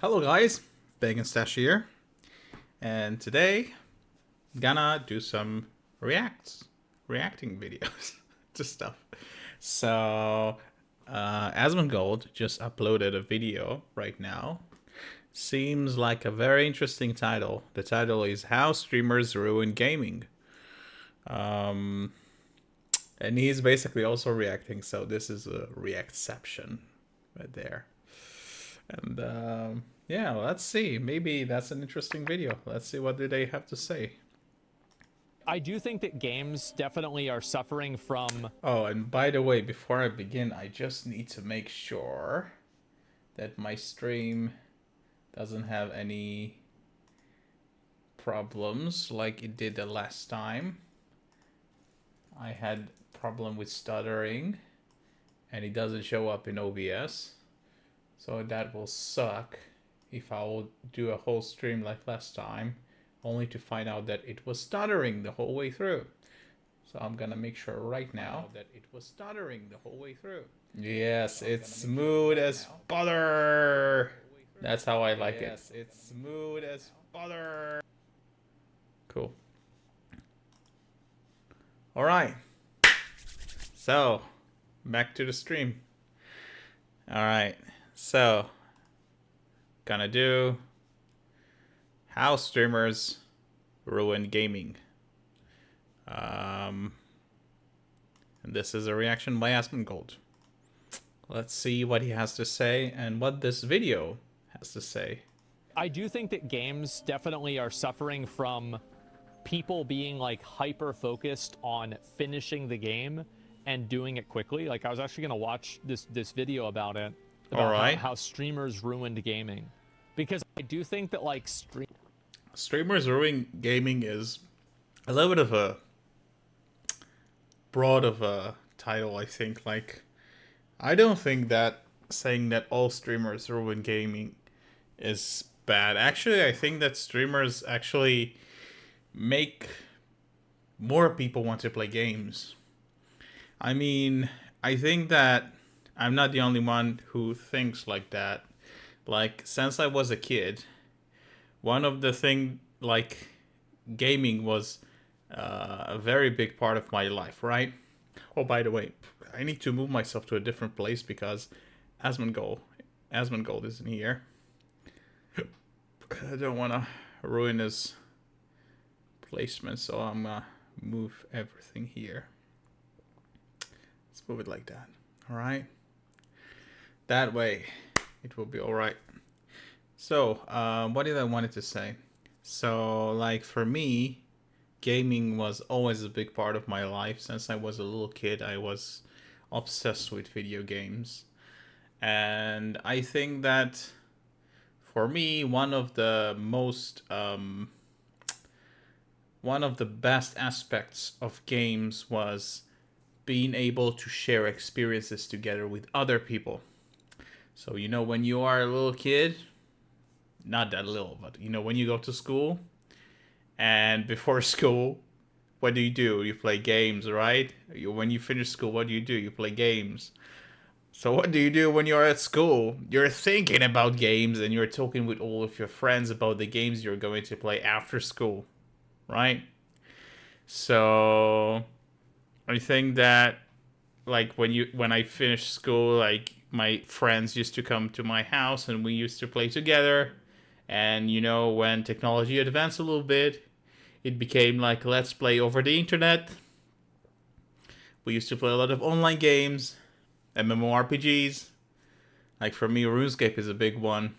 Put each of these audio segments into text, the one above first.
Hello guys, Baconstache here, and today I'm gonna do some reacting videos to stuff. So, Asmongold just uploaded a video right now. Seems like a very interesting title. The title is "How Streamers Ruin Gaming," and he's basically also reacting. So this is a reactception right there. And yeah, let's see. Maybe that's an interesting video. Let's see what do they have to say. I do think that games definitely are suffering from. Oh, and by the way, before I begin, I just need to make sure that my stream doesn't have any problems like it did the last time. I had problem with stuttering and it doesn't show up in OBS. So that will suck if I will do a whole stream like last time, only to find out that it was stuttering the whole way through. So I'm gonna make sure right now that it was stuttering the whole way through. Yes, it's smooth as butter. That's how I like it. Yes, it's smooth as butter. Cool. All right. So, back to the stream. All right. So, gonna do how streamers ruin gaming. And this is a reaction by Asmongold. Let's see what he has to say and what this video has to say. I do think that games definitely are suffering from people being like hyper focused on finishing the game and doing it quickly. Like I was actually gonna watch this video about it, about how streamers ruined gaming, because I do think that like streamers ruining gaming is a little bit of a broad of a title. I think I don't think that saying that all streamers ruin gaming is bad. Actually, I think that streamers actually make more people want to play games. I mean, I think that I'm not the only one who thinks like that. Like, since I was a kid, one of the thing, like, gaming was a very big part of my life, right? Oh, by the way, I need to move myself to a different place because Asmongold isn't here. I don't want to ruin his placement, so I'm gonna move everything here. Let's move it like that. All right. That way, it will be all right. So, what did I wanted to say? So, like for me, gaming was always a big part of my life. Since I was a little kid, I was obsessed with video games. And I think that for me, one of the best aspects of games was being able to share experiences together with other people. So, you know, when you are a little kid, not that little, but you know, when you go to school and before school, what do? You play games, right? When you finish school, what do? You play games. So what do you do when you're at school? You're thinking about games and you're talking with all of your friends about the games you're going to play after school, right? So I think that like when I finished school, like my friends used to come to my house and we used to play together. And you know, when technology advanced a little bit, it became like let's play over the internet. We used to play a lot of online games, MMORPGs. Like for me, RuneScape is a big one.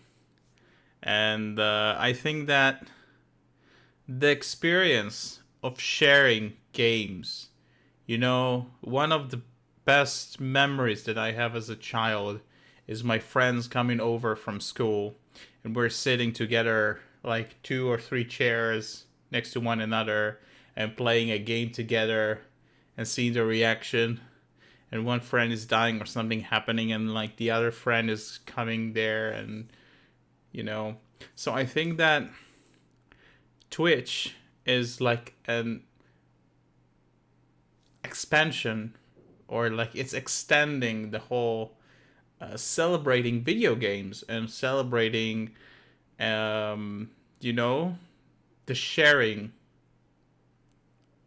And I think that the experience of sharing games, you know, one of the best memories that I have as a child is my friends coming over from school and we're sitting together like 2 or 3 chairs next to one another and playing a game together and seeing the reaction. And one friend is dying or something happening and like the other friend is coming there, and you know. So I think that Twitch is like an expansion, or like it's extending the whole celebrating video games and celebrating um, you know, the sharing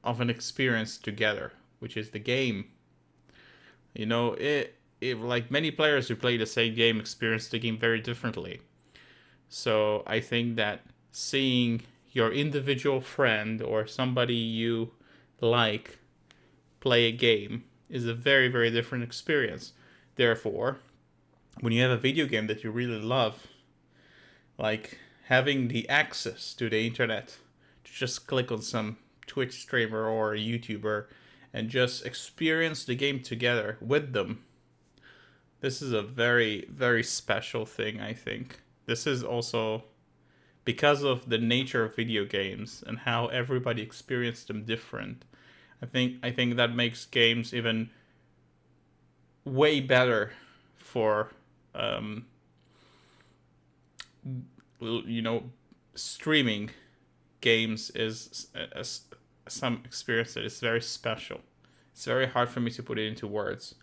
of an experience together, which is the game. It like many players who play the same game experience the game very differently. So I think that seeing your individual friend or somebody you like play a game is a very, very different experience. Therefore, when you have a video game that you really love, like having the access to the internet to just click on some Twitch streamer or a YouTuber and just experience the game together with them, this is a very, very special thing, I think. This is also because of the nature of video games and how everybody experiences them different. I think that makes games even way better for um, you know streaming games is some experience that is very special. It's very hard for me to put it into words.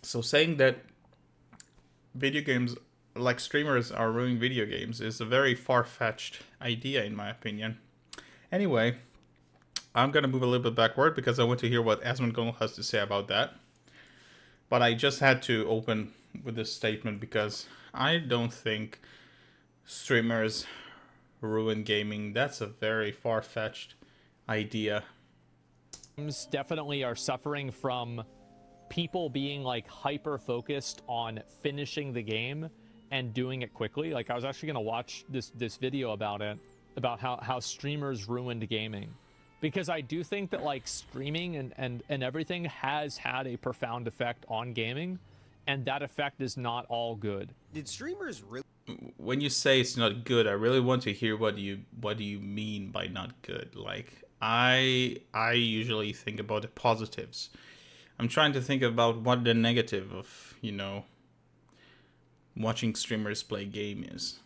So saying that video games like streamers are ruining video games is a very far-fetched idea in my opinion. Anyway, I'm gonna move a little bit backward because I want to hear what Asmongold has to say about that. But I just had to open with this statement because I don't think streamers ruin gaming. That's a very far-fetched idea. Games definitely are suffering from people being like hyper focused on finishing the game and doing it quickly. Like I was actually gonna watch this video about it, about how streamers ruined gaming, because I do think that like streaming and everything has had a profound effect on gaming, and that effect is not all good. Did streamers really? When you say it's not good, I really want to hear what do you mean by not good. Like I usually think about the positives. I'm trying to think about what the negative of, watching streamers play game is.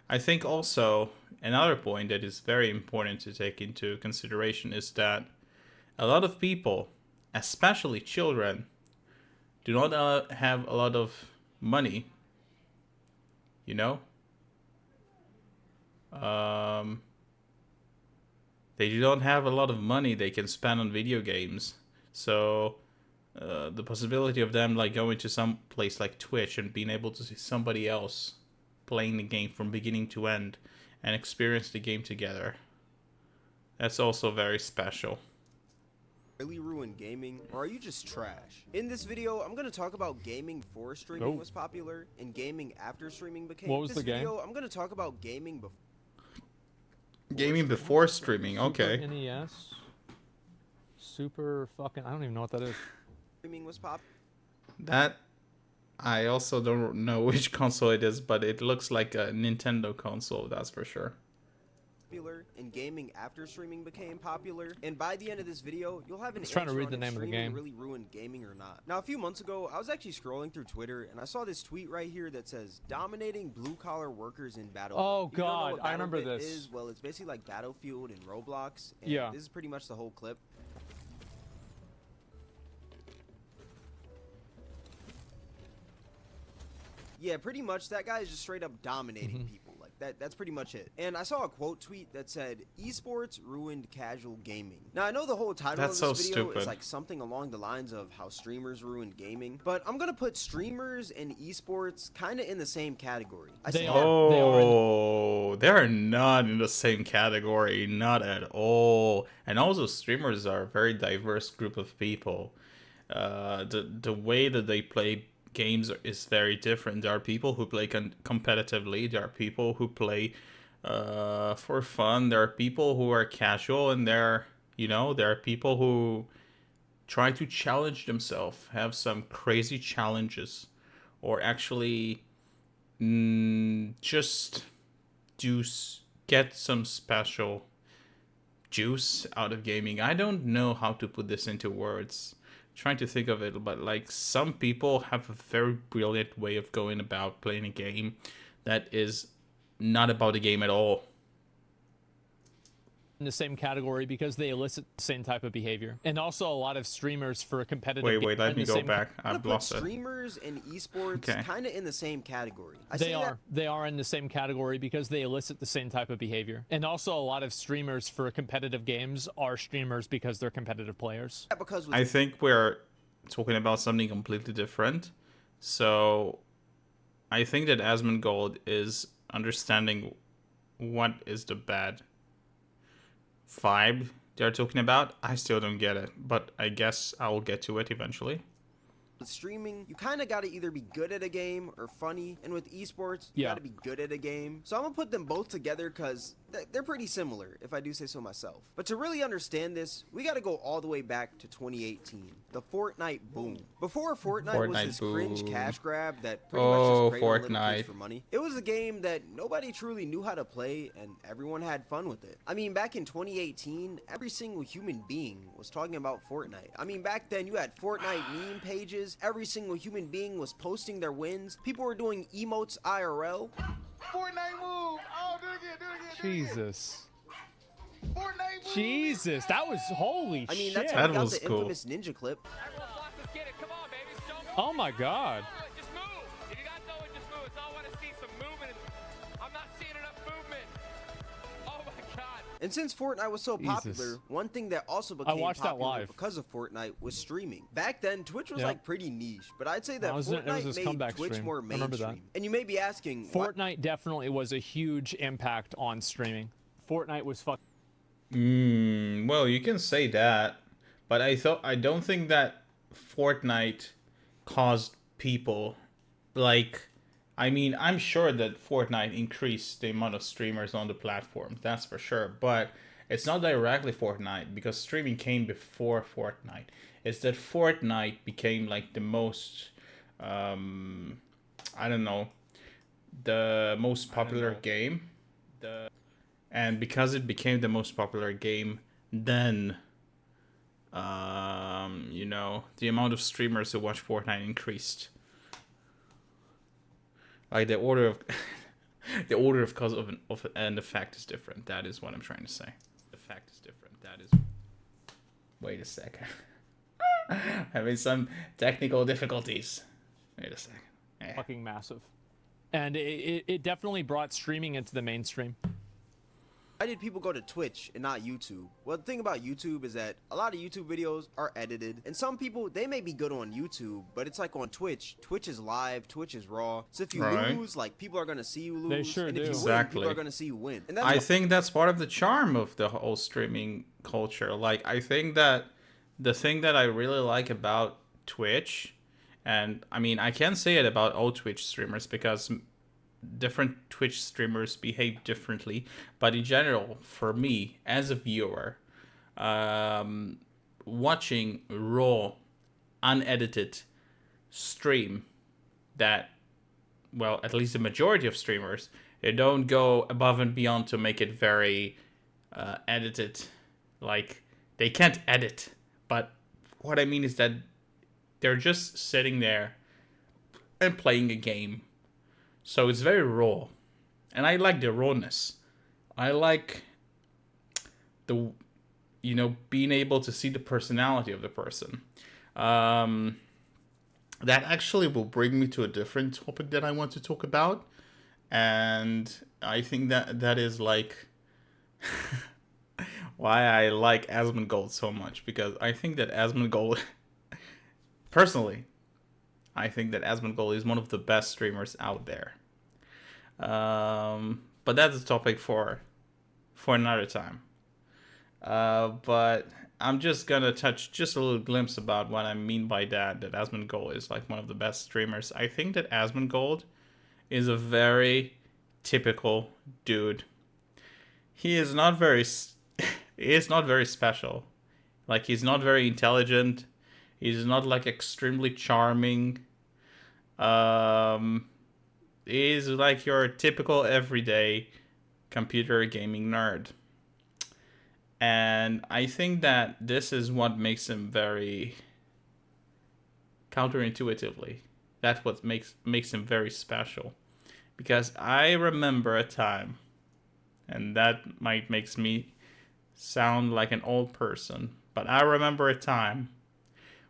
I think also another point that is very important to take into consideration is that a lot of people, especially children, do not have a lot of money. You know, they do not have a lot of money they can spend on video games. So the possibility of them like going to some place like Twitch and being able to see somebody else playing the game from beginning to end and experience the game together, that's also very special. Really ruin gaming, or are you just trash? In this video, I'm going to talk about gaming before streaming was popular and gaming after streaming became. What was this the game? video, I'm going to talk about gaming Gaming before streaming, okay. Super NES. Super fucking, I don't even know what that is. streaming was popular. That I also don't know which console it is, but it looks like a Nintendo console, that's for sure. And gaming after streaming became popular, and by the end of this video you'll have an trying to answer read on the if name of the streaming game. really ruined gaming or not. Now a few months ago I was actually scrolling through Twitter and I saw this tweet right here that says dominating blue-collar workers in Battlefield. Oh If you don't know god, what I remember Battlebit this. is, well, it's basically like Battlefield and Roblox, and Yeah. this is pretty much the whole clip. Yeah, pretty much that guy is just straight up dominating people. Like that's pretty much it. And I saw a quote tweet that said, "Esports ruined casual gaming." Now I know the whole title That's of this so video stupid. is like something along the lines of how streamers ruined gaming, but I'm gonna put streamers and esports kind of in the same category. They are. Oh, they're not in the same category, not at all. And also, streamers are a very diverse group of people. The way that they play games is very different. There are people who play competitively. There are people who play for fun. There are people who are casual, and there are people who try to challenge themselves, have some crazy challenges, or actually just get some special juice out of gaming. I don't know how to put this into words. Trying to think of it, but like some people have a very brilliant way of going about playing a game that is not about the game at all. in the same category because they elicit the same type of behavior. And also a lot of streamers for a competitive Wait, game let in me the go same back. I'm I've gonna put lost it. streamers and esports Okay. kind of in the same category. They are in the same category because they elicit the same type of behavior. And also a lot of streamers for competitive games are streamers because they're competitive players. Because with I think we're talking about something completely different. So I think that Asmongold is understanding what is the bad vibe they're talking about. I still don't get it, but I guess I will get to it eventually. with streaming, you kind of got to either be good at a game or funny, and with esports, you got to be good at a game. So I'm gonna put them both together because they're pretty similar, if I do say so myself. But to really understand this, we got to go all the way back to 2018, the Fortnite boom. Before Fortnite was this cringe cash grab that pretty much just preyed on little kids for money. It was a game that nobody truly knew how to play, and everyone had fun with it. I mean, back in 2018, every single human being was talking about Fortnite. I mean, back then you had Fortnite meme pages. Every single human being was posting their wins. People were doing emotes IRL. Fortnite move! Oh, do it again, Jesus. Fortnite move! Jesus, that was holy I mean, shit. that's how we got was the cool. infamous ninja clip. Everyone wants to get it. Come on, baby. Show me. Oh my god. Just move. If you guys know it, just move. It's all I want to see some movement. I'm not seeing enough movement. Oh my god. And since Fortnite was so popular, one thing that also became watched that popular live. because of Fortnite was streaming. Back then, Twitch was Yep. like pretty niche, but I'd say that it was Fortnite his made comeback Twitch stream. more I remember that. mainstream. And you may be asking, why- Fortnite definitely was a huge impact on streaming. Fortnite was fucking Well, you can say that, but I don't think that Fortnite caused people like. I mean, I'm sure that Fortnite increased the amount of streamers on the platform. That's for sure, but it's not directly Fortnite because streaming came before Fortnite. It's that Fortnite became like the most, I don't know, the most popular game. And because it became the most popular game, then, you know, the amount of streamers who watch Fortnite increased. Like the order of, the order of cause of an effect is different. That is what I'm trying to say. The fact is different. That is. Wait a second. Having some technical difficulties. Wait a second. fucking massive. And it definitely brought streaming into the mainstream. why did people go to Twitch and not YouTube? Well, the thing about YouTube is that a lot of YouTube videos are edited, and some people, they may be good on YouTube, but it's like on Twitch. Twitch is live, Twitch is raw. So if you lose, like, people are gonna see you lose. They sure and do. if you win, Exactly. people are gonna see you win. And that's I think that's part of the charm of the whole streaming culture. Like, I think that the thing that I really like about Twitch, and I mean, I can't say it about all Twitch streamers because different Twitch streamers behave differently, but in general, for me as a viewer, watching raw, unedited stream that, well, at least the majority of streamers, they don't go above and beyond to make it very edited. Like, they can't edit, but what I mean is that they're just sitting there and playing a game. So it's very raw. And I like the rawness. I like the, you know, being able to see the personality of the person. That actually will bring me to a different topic that I want to talk about. And I think that is like why I like Asmongold so much. Because I think that Asmongold, personally, I think that Asmongold is one of the best streamers out there. But that's a topic for another time. But I'm just gonna touch just a little glimpse about what I mean by that Asmongold is like one of the best streamers. I think that Asmongold is a very typical dude. He is not very special. Like, he's not very intelligent. He's not like extremely charming. He's like your typical everyday computer gaming nerd. And I think that this is what makes him very counterintuitively. That's what makes him very special. Because I remember a time, and that might makes me sound like an old person, but I remember a time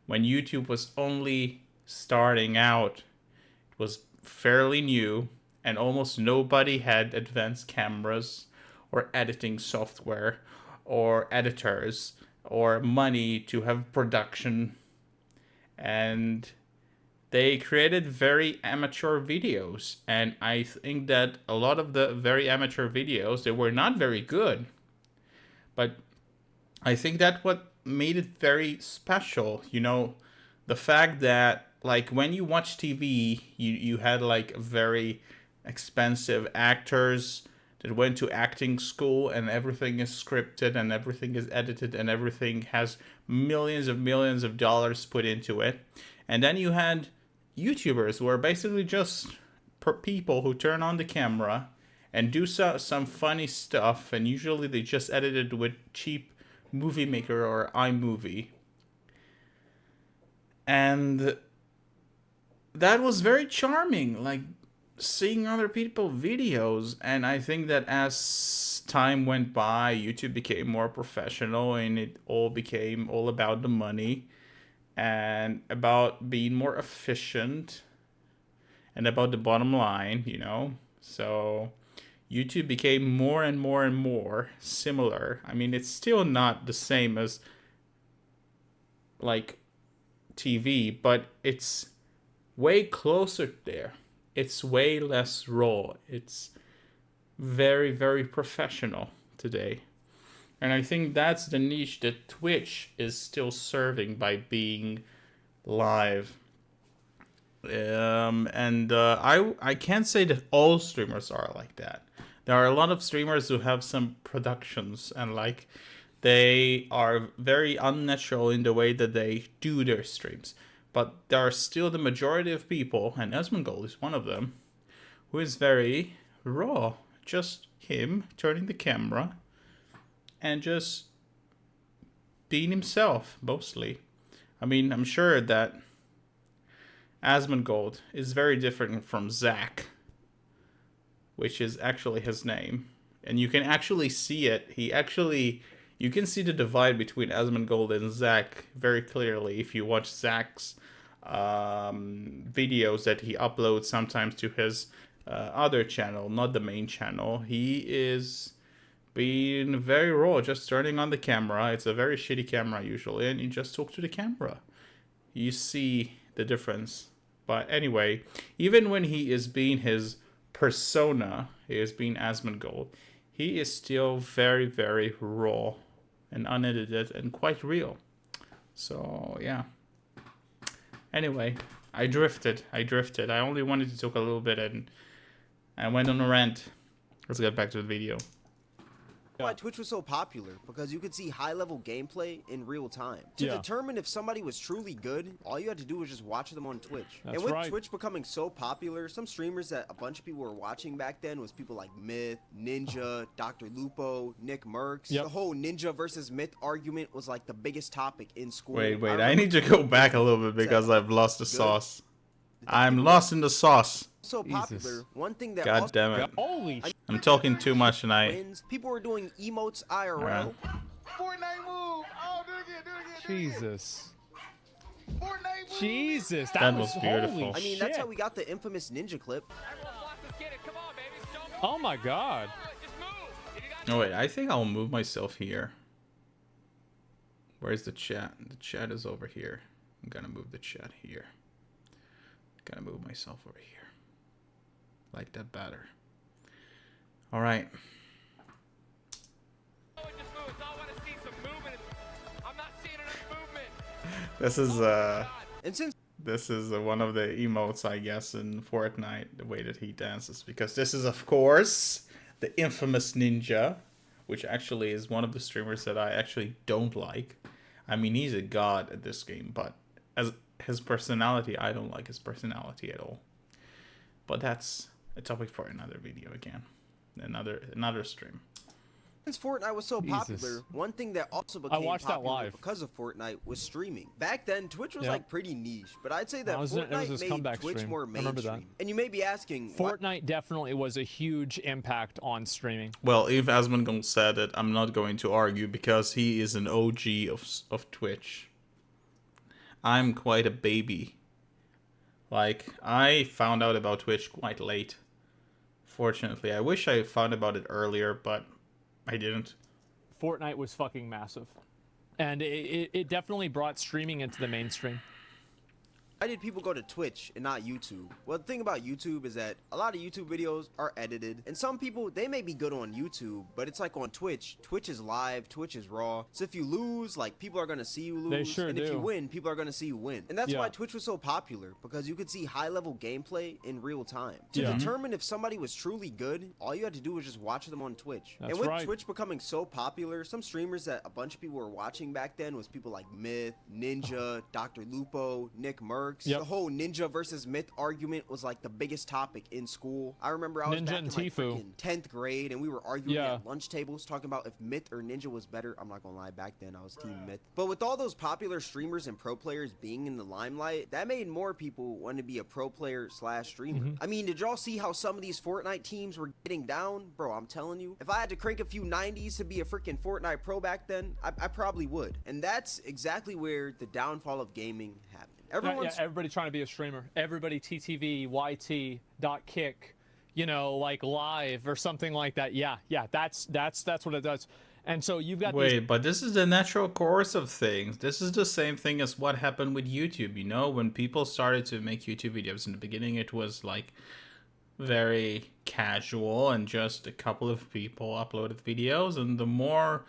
when YouTube was only starting out. It was fairly new, and almost nobody had advanced cameras or editing software or editors or money to have production. And they created very amateur videos, and I think that a lot of the very amateur videos, they were not very good, but I think that what made it very special, you know, the fact that like when you watch TV, you had like very expensive actors that went to acting school, and everything is scripted and everything is edited and everything has millions of dollars put into it. And then you had YouTubers who are basically just people who turn on the camera and do some funny stuff, and usually they just edit it with cheap Movie Maker or iMovie. And that was very charming, like seeing other people's videos. And I think that as time went by, YouTube became more professional, and it all became all about the money and about being more efficient and about the bottom line, you know. So YouTube became more and more and more similar. I mean, it's still not the same as like TV, but it's way closer there. It's way less raw. It's very, very professional today. And I think that's the niche that Twitch is still serving by being live. I can't say that all streamers are like that. There are a lot of streamers who have some productions, and like they are very unnatural in the way that they do their streams. But there are still the majority of people, and Asmongold is one of them, who is very raw. Just him turning the camera and just being himself, mostly. I mean, I'm sure that Asmongold is very different from Zach, which is actually his name. And you can actually see it. You can see the divide between Asmongold and Zach very clearly if you watch Zach's videos that he uploads sometimes to his other channel, not the main channel. He is being very raw, just turning on the camera. It's a very shitty camera usually, and you just talk to the camera. You see the difference. But anyway, even when he is being his persona, he is being Asmongold, he is still very, very raw and unedited and quite real. So yeah. Anyway, I drifted. I only wanted to talk a little bit, and I went on a rant. Let's get back to the video. Why Twitch was so popular, because you could see high-level gameplay in real time. To determine if somebody was truly good, all you had to do was just watch them on Twitch. And with Twitch becoming so popular, some streamers that a bunch of people were watching back then was people like Myth, Ninja, Dr. Lupo, Nick Merckx. The whole Ninja versus Myth argument was like the biggest topic in school. Wait, I need to go back a little bit because I've lost the sauce. I'm lost in the sauce. So popular. One thing that God damn it. Holy I'm talking too much tonight. People were doing emotes IRL. Right. Fortnite move. Oh, do it again. Jesus. Fortnite move. Jesus, That was beautiful. Holy I mean, that's how we got the infamous Ninja clip. Everyone wants to get it. Come on, baby. Show me. Oh my God. Just move. If you got Oh wait, I think I'll move myself here. Where's the chat? The chat is over here. I'm gonna move the chat here. Gonna move myself over here. Like that better. All right. just move. So I want to see some movement. I'm not seeing enough movement. This is one of the emotes, I guess, in Fortnite, the way that he dances, because this is, of course, the infamous Ninja, which actually is one of the streamers that I actually don't like. I mean, he's a god at this game, but as his personality, I don't like his personality at all. But that's a topic for another video again, another stream. Since Fortnite was so Jesus. popular, one thing that also became watched that popular live. because of Fortnite was streaming. Back then, Twitch was Yeah. like pretty niche, but I'd say that it was Fortnite his made comeback Twitch stream. more I remember that. mainstream. And you may be asking, why? Fortnite definitely was a huge impact on streaming. Well, if Asmongold said it, I'm not going to argue because he is an OG of Twitch. I'm quite a baby. Like, I found out about Twitch quite late. Fortunately, I wish I found about it earlier, but I didn't. Fortnite was fucking massive. And it definitely brought streaming into the mainstream. Why did people go to Twitch and not YouTube? Well, the thing about YouTube is that a lot of YouTube videos are edited, and some people, they may be good on YouTube, but it's like on Twitch. Twitch is live, Twitch is raw. So if you lose, like, people are gonna see you lose. They sure and do. if you win, people are gonna see you win. And that's Yeah. why Twitch was so popular, because you could see high-level gameplay in real time. To Yeah. determine if somebody was truly good, all you had to do was just watch them on Twitch. That's and with right. Twitch becoming so popular, some streamers that a bunch of people were watching back then was people like Myth, Ninja, Dr. Lupo, Nick Merckx. Yep. The whole Ninja versus Myth argument was like the biggest topic in school. I remember I was Ninja back and in like Tfue. freaking 10th grade, and we were arguing Yeah. at lunch tables talking about if Myth or Ninja was better. I'm not gonna lie, back then I was team Myth. But with all those popular streamers and pro players being in the limelight, that made more people want to be a pro player / streamer. I mean, did y'all see how some of these Fortnite teams were getting down? Bro, I'm telling you, if I had to crank a few 90s to be a freaking Fortnite pro back then, I probably would. And that's exactly where the downfall of gaming happened. Everyone's everybody trying to be a streamer. Everybody TTV, YT, .kick, like live or something like that. Yeah, that's what it does. And so you've got Wait, but this is the natural course of things. This is the same thing as what happened with YouTube. When people started to make YouTube videos in the beginning, it was like very casual and just a couple of people uploaded videos, and the more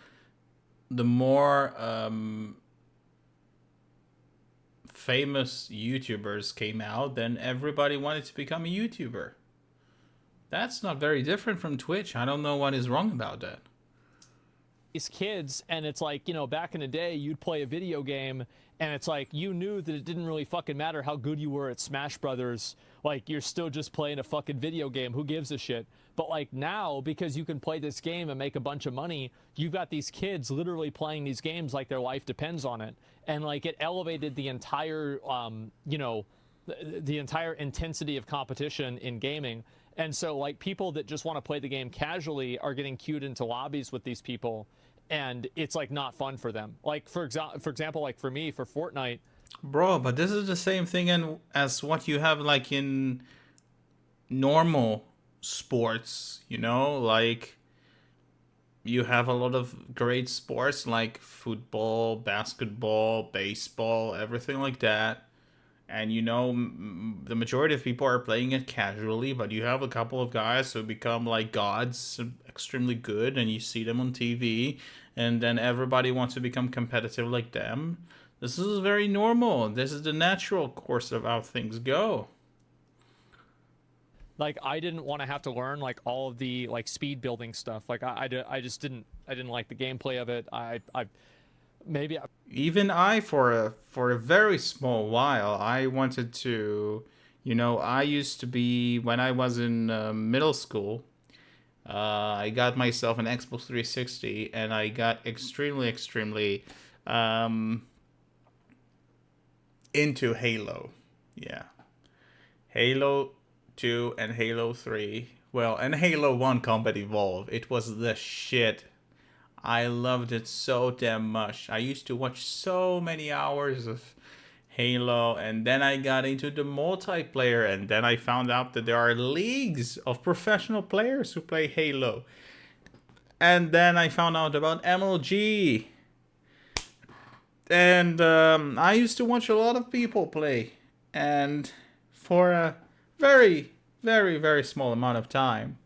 famous YouTubers came out, then everybody wanted to become a YouTuber. That's not very different from Twitch. I don't know what is wrong about that. these kids, and it's like, back in the day, you'd play a video game, and it's like, you knew that it didn't really fucking matter how good you were at Smash Brothers. Like, you're still just playing a fucking video game. Who gives a shit? But like now, because you can play this game and make a bunch of money, you've got these kids literally playing these games like their life depends on it. And like, it elevated the entire, the entire intensity of competition in gaming. And so like, people that just want to play the game casually are getting queued into lobbies with these people, and it's like not fun for them. Like for example, like for me, for Fortnite, bro, but this is the same thing as what you have like in normal sports, like you have a lot of great sports like football, basketball, baseball, everything like that. And the majority of people are playing it casually, but you have a couple of guys who become like gods, extremely good, and you see them on TV, and then everybody wants to become competitive like them. This is very normal. This is the natural course of how things go. like, I didn't want to have to learn like all of the like speed building stuff. Like I just didn't like the gameplay of it. Even I, for a very small while, I wanted to, I used to be, when I was in middle school, I got myself an Xbox 360, and I got extremely into Halo. Yeah. Halo 2 and Halo 3. Well, and Halo 1 Combat Evolved. It was the shit. I loved it so damn much. I used to watch so many hours of Halo, and then I got into the multiplayer, and then I found out that there are leagues of professional players who play Halo. And then I found out about MLG. And I used to watch a lot of people play. And for a very, very, very small amount of time,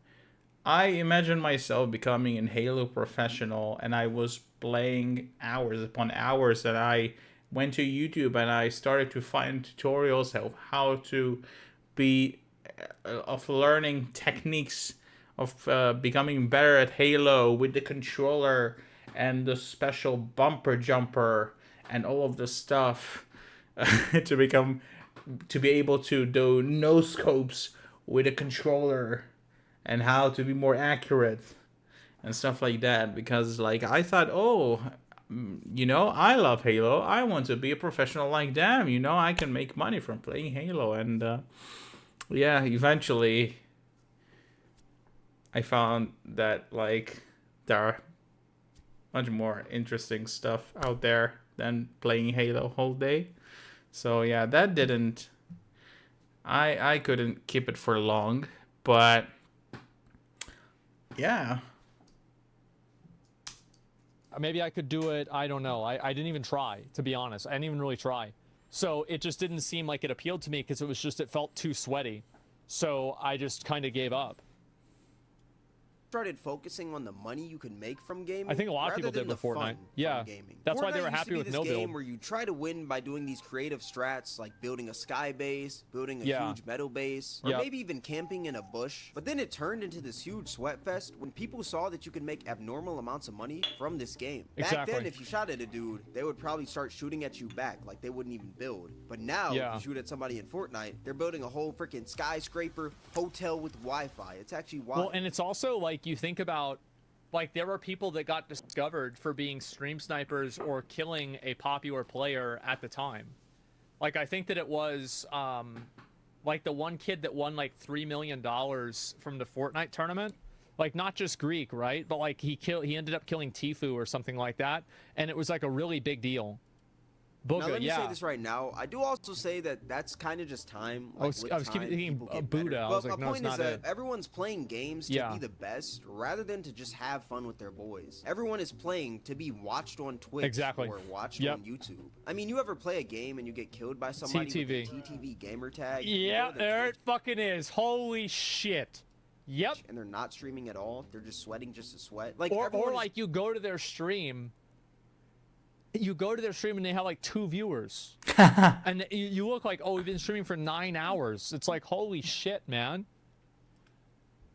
I imagined myself becoming a Halo professional, and I was playing hours upon hours, and I went to YouTube and I started to find tutorials of how to of learning techniques of becoming better at Halo with the controller and the special bumper jumper and all of the stuff to be able to do no scopes with a controller, and how to be more accurate. and stuff like that, because like I thought, oh, I love Halo. I want to be a professional like them. I can make money from playing Halo. And yeah, eventually I found that like there are much more interesting stuff out there than playing Halo whole day. So yeah, that didn't. I couldn't keep it for long, but yeah. Maybe I could do it. I don't know. I didn't even try, to be honest. I didn't even really try. So it just didn't seem like it appealed to me because it felt too sweaty. So I just kind of gave up. Started focusing on the money you can make from gaming. I think a lot of people did with Fortnite. Yeah, that's why they were happy with no build. Game where you try to win by doing these creative strats, like building a sky base, building a huge metal base, or maybe even camping in a bush. But then it turned into this huge sweat fest when people saw that you could make abnormal amounts of money from this game. Back then, if you shot at a dude, they would probably start shooting at you back, like they wouldn't even build. But now, if you shoot at somebody in Fortnite, they're building a whole freaking skyscraper hotel with Wi-Fi. It's actually wild. Well, and it's also like you think about. Like, there were people that got discovered for being stream snipers or killing a popular player at the time. Like, I think that it was, like, the one kid that won, like, $3 million from the Fortnite tournament. Like, not just Greek, right? But, like, he ended up killing Tfue or something like that. And it was, like, a really big deal. Booga, now, let me say this right now. I do also say that that's kind of just time. Like, I was thinking Buddha. I was like, no, it's not it. Everyone's playing games to be the best rather than to just have fun with their boys. Everyone is playing to be watched on Twitch or watched on YouTube. I mean, you ever play a game and you get killed by somebody with a TTV gamer tag? Yeah, there it fucking is. Holy shit. Yep. And they're not streaming at all. They're just sweating just to sweat. Like, or like you go to their stream. You go to their stream and they have like 2 viewers. And you look like, oh, we've been streaming for 9 hours. It's like, holy shit, man.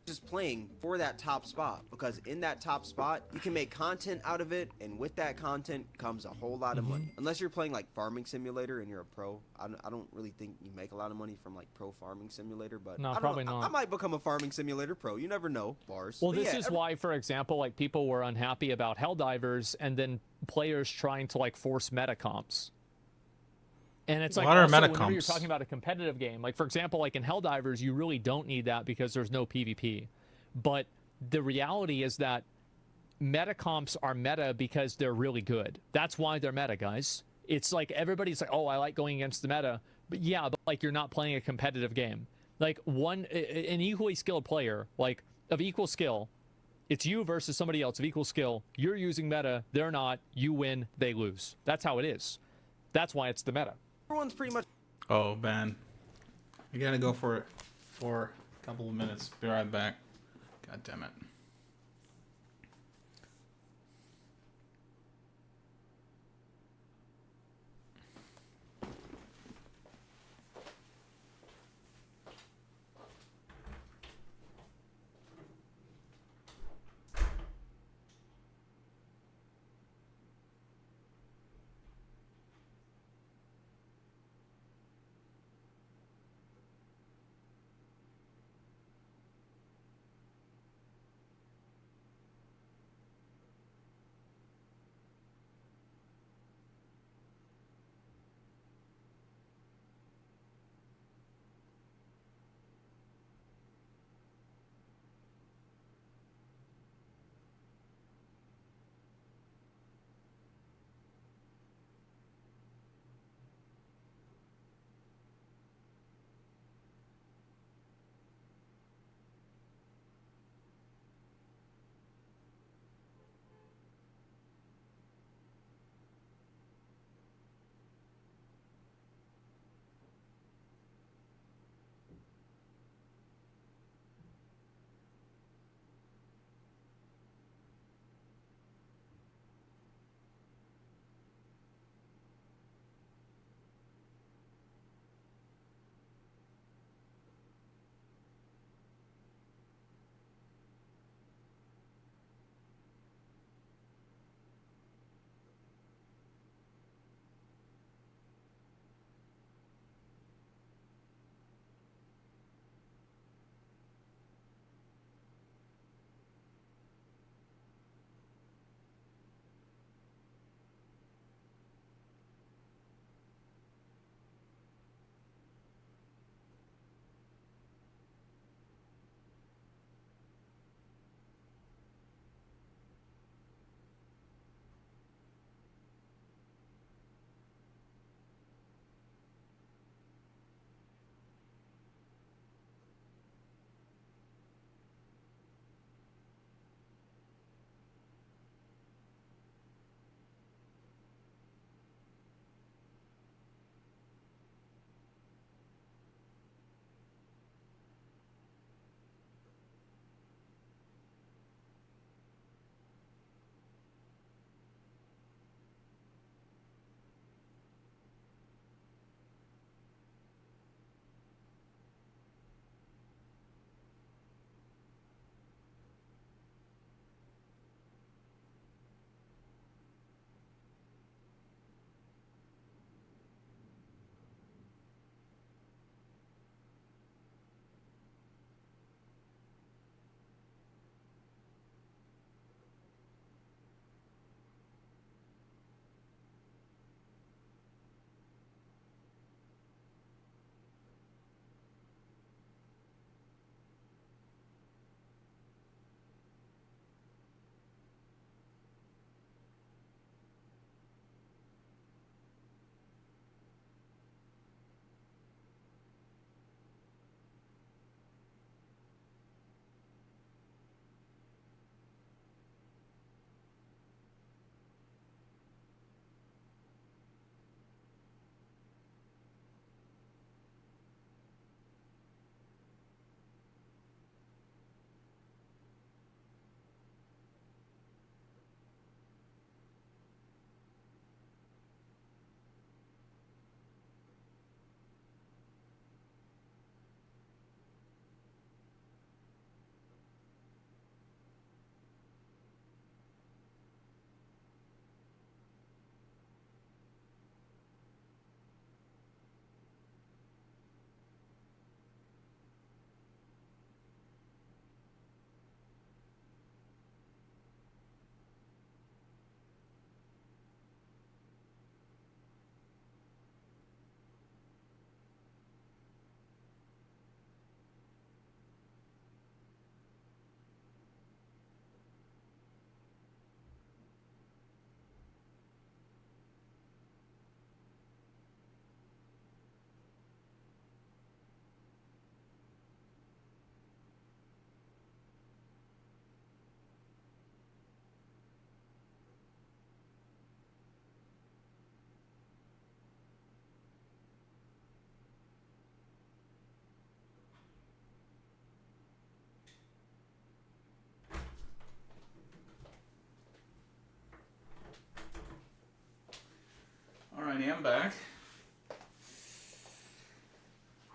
Just playing for that top spot, because in that top spot you can make content out of it, and with that content comes a whole lot of money. Unless you're playing like Farming Simulator and you're a pro. I don't really think you make a lot of money from like pro Farming Simulator, but no, I don't probably know. not. I might become a Farming Simulator pro. You never know. Bars. Well, this is why, for example, like people were unhappy about Helldivers and then players trying to like force meta comps. And it's like, also, whenever you're talking about a competitive game, like for example, like in Helldivers, you really don't need that because there's no PvP. But the reality is that meta comps are meta because they're really good. That's why they're meta, guys. It's like everybody's like, oh, I like going against the meta. But yeah, but like you're not playing a competitive game. Like an equally skilled player, like of equal skill, it's you versus somebody else of equal skill. You're using meta, they're not. You win, they lose. That's how it is. That's why it's the meta. Everyone's pretty much. Oh man, I gotta go for a couple of minutes. Be right back. God damn it. finally I'm back.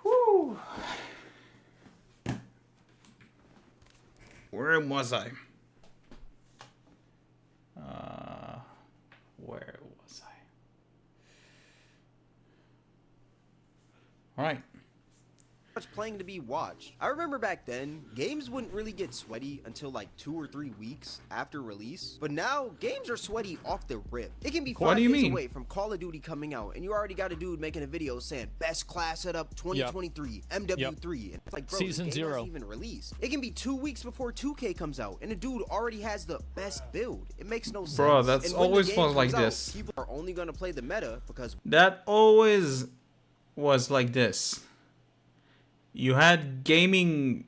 Whew. Where was I? Where was I? All right. Much playing to be watched. I remember back then, games wouldn't really get sweaty until like 2 or 3 weeks after release. But now, games are sweaty off the rip. It can be 5 days away from Call of Duty coming out, and you already got a dude making a video saying, best class setup 2023, MW3. And it's like, bro, Season the game 0 hasn't even released. It can be 2 weeks before 2K comes out, and a dude already has the best build. It makes no sense. Bro, that's always was like this. People are only going to play the meta because... That always was like this. You had gaming,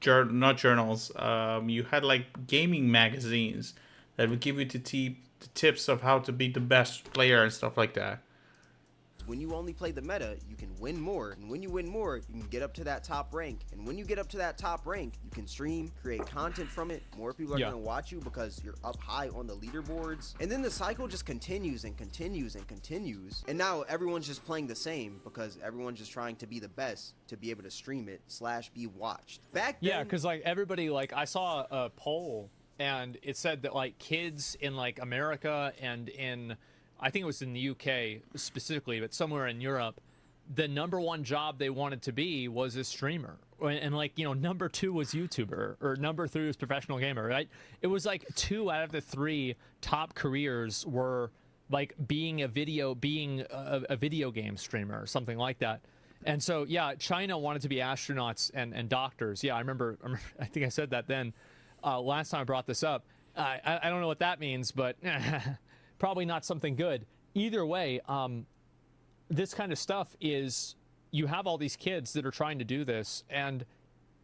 not journals. You had like gaming magazines that would give you the tips of how to be the best player and stuff like that. When you only play the meta, you can win more, and when you win more, you can get up to that top rank, and when you get up to that top rank, you can stream, create content from it, more people are going to watch you because you're up high on the leaderboards, and then the cycle just continues and continues and continues, and now everyone's just playing the same because everyone's just trying to be the best to be able to stream it / be watched. Back then, yeah, because like everybody, like I saw a poll and it said that like kids in like America and in, I think it was in the UK specifically, but somewhere in Europe, the #1 job they wanted to be was a streamer. And like, you know, #2 was YouTuber, or #3 was professional gamer, right? It was like 2 out of the 3 top careers were like being a video game streamer or something like that. And so, yeah, China wanted to be astronauts and doctors. Yeah, I remember, I think I said that then. Last time I brought this up. I don't know what that means, but probably not something good. Either way, this kind of stuff is, you have all these kids that are trying to do this, and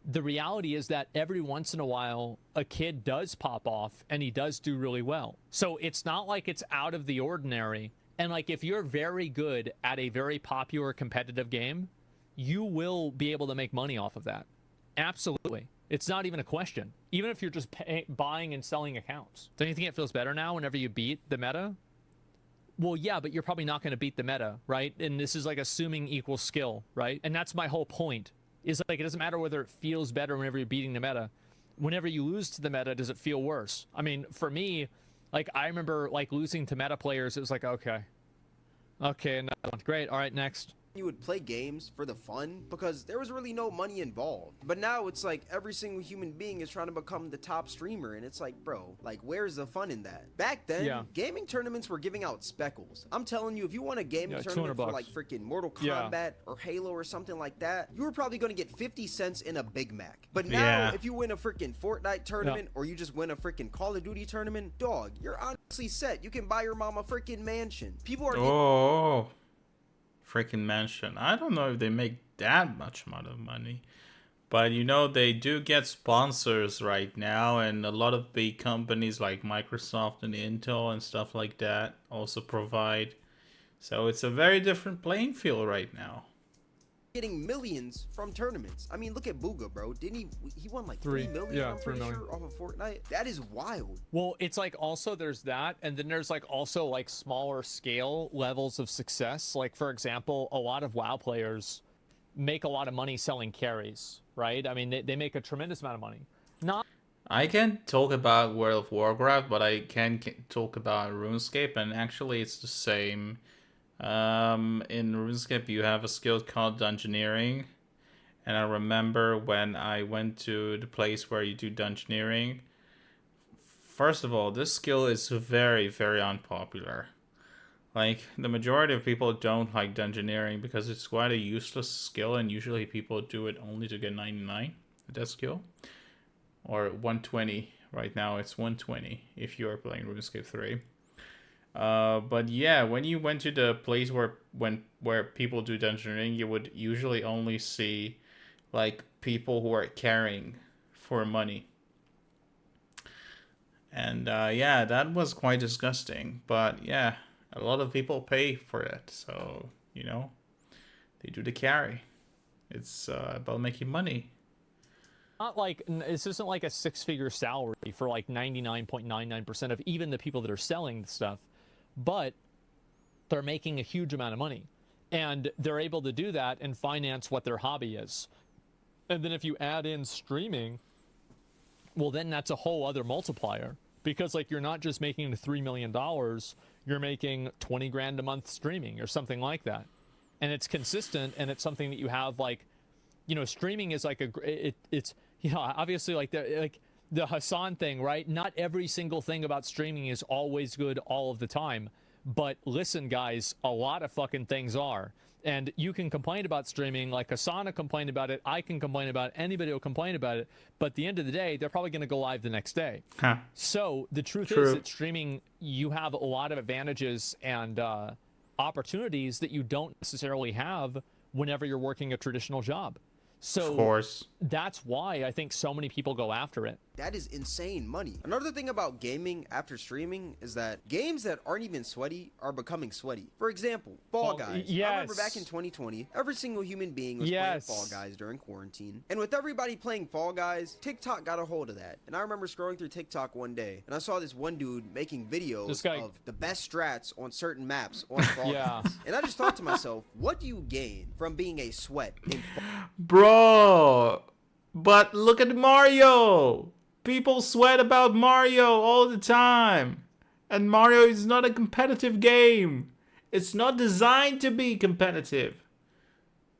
the reality is that every once in a while, a kid does pop off, and he does do really well. So it's not like it's out of the ordinary. And like, if you're very good at a very popular competitive game, you will be able to make money off of that. Absolutely. It's not even a question. Even if you're just buying and selling accounts. Don't you think it feels better now whenever you beat the meta? Well, yeah, but you're probably not going to beat the meta, right? And this is like assuming equal skill, right? And that's my whole point. Is like, it doesn't matter whether it feels better whenever you're beating the meta. Whenever you lose to the meta, does it feel worse? I mean, for me, like, I remember like losing to meta players. It was like, okay, no, great. All right, next. You would play games for the fun because there was really no money involved. But now it's like every single human being is trying to become the top streamer, and it's like, bro, like, where's the fun in that? Back then, gaming tournaments were giving out speckles. I'm telling you, if you won a gaming tournament for like freaking Mortal Kombat or Halo or something like that, you were probably going to get 50 cents in a Big Mac. But now, if you win a freaking Fortnite tournament or you just win a freaking Call of Duty tournament, dog, you're honestly set. You can buy your mom a freaking mansion. People are freaking mansion. I don't know if they make that much amount of money, but you know, they do get sponsors right now, and a lot of big companies like Microsoft and Intel and stuff like that also provide. So it's a very different playing field right now. Getting millions from tournaments. I mean, look at Booga, bro. Didn't he won like 3 million? Yeah, I'm 3 pretty million sure off of Fortnite. That is wild. Well, it's like also there's that, and then there's like also like smaller scale levels of success. Like, for example, a lot of WoW players make a lot of money selling carries, right? I mean, they make a tremendous amount of money. I can talk about World of Warcraft, but I can talk about RuneScape, and actually it's the same. In RuneScape, you have a skill called Dungeoneering, and I remember when I went to the place where you do Dungeoneering. First of all, this skill is very, very unpopular. Like, the majority of people don't like Dungeoneering because it's quite a useless skill, and usually people do it only to get 99 with that skill. Or 120. Right now it's 120 if you are playing RuneScape 3. But yeah, when you went to the place where people do dungeoneering, you would usually only see like people who are carrying for money. And yeah, that was quite disgusting. But yeah, a lot of people pay for it, so you know, they do the carry. It's about making money. Not like, this isn't like a 6-figure salary for like 99.99% of even the people that are selling the stuff. But they're making a huge amount of money. And they're able to do that and finance what their hobby is. And then if you add in streaming, well, then that's a whole other multiplier. Because, like, you're not just making $3 million, you're making 20 grand a month streaming or something like that. And it's consistent, and it's something that you have, like, you know, streaming is like it's, you know, obviously like the Hassan thing, right? Not every single thing about streaming is always good all of the time. But listen, guys, a lot of fucking things are. And you can complain about streaming, like Asana complained about it, I can complain about it, anybody will complain about it, but at the end of the day, they're probably going to go live the next day. Huh. So the truth is that streaming, you have a lot of advantages and opportunities that you don't necessarily have whenever you're working a traditional job. So of course, that's why I think so many people go after it. That is insane money. Another thing about gaming after streaming is that games that aren't even sweaty are becoming sweaty. For example, Fall Guys. Yes. I remember back in 2020, every single human being was playing Fall Guys during quarantine. And with everybody playing Fall Guys, TikTok got a hold of that. And I remember scrolling through TikTok one day, and I saw this one dude making videos of the best strats on certain maps on Fall Guys. And I just thought to myself, what do you gain from being a sweat in Fall Guys? Bro, but look at Mario. People sweat about Mario all the time. And Mario is not a competitive game. It's not designed to be competitive.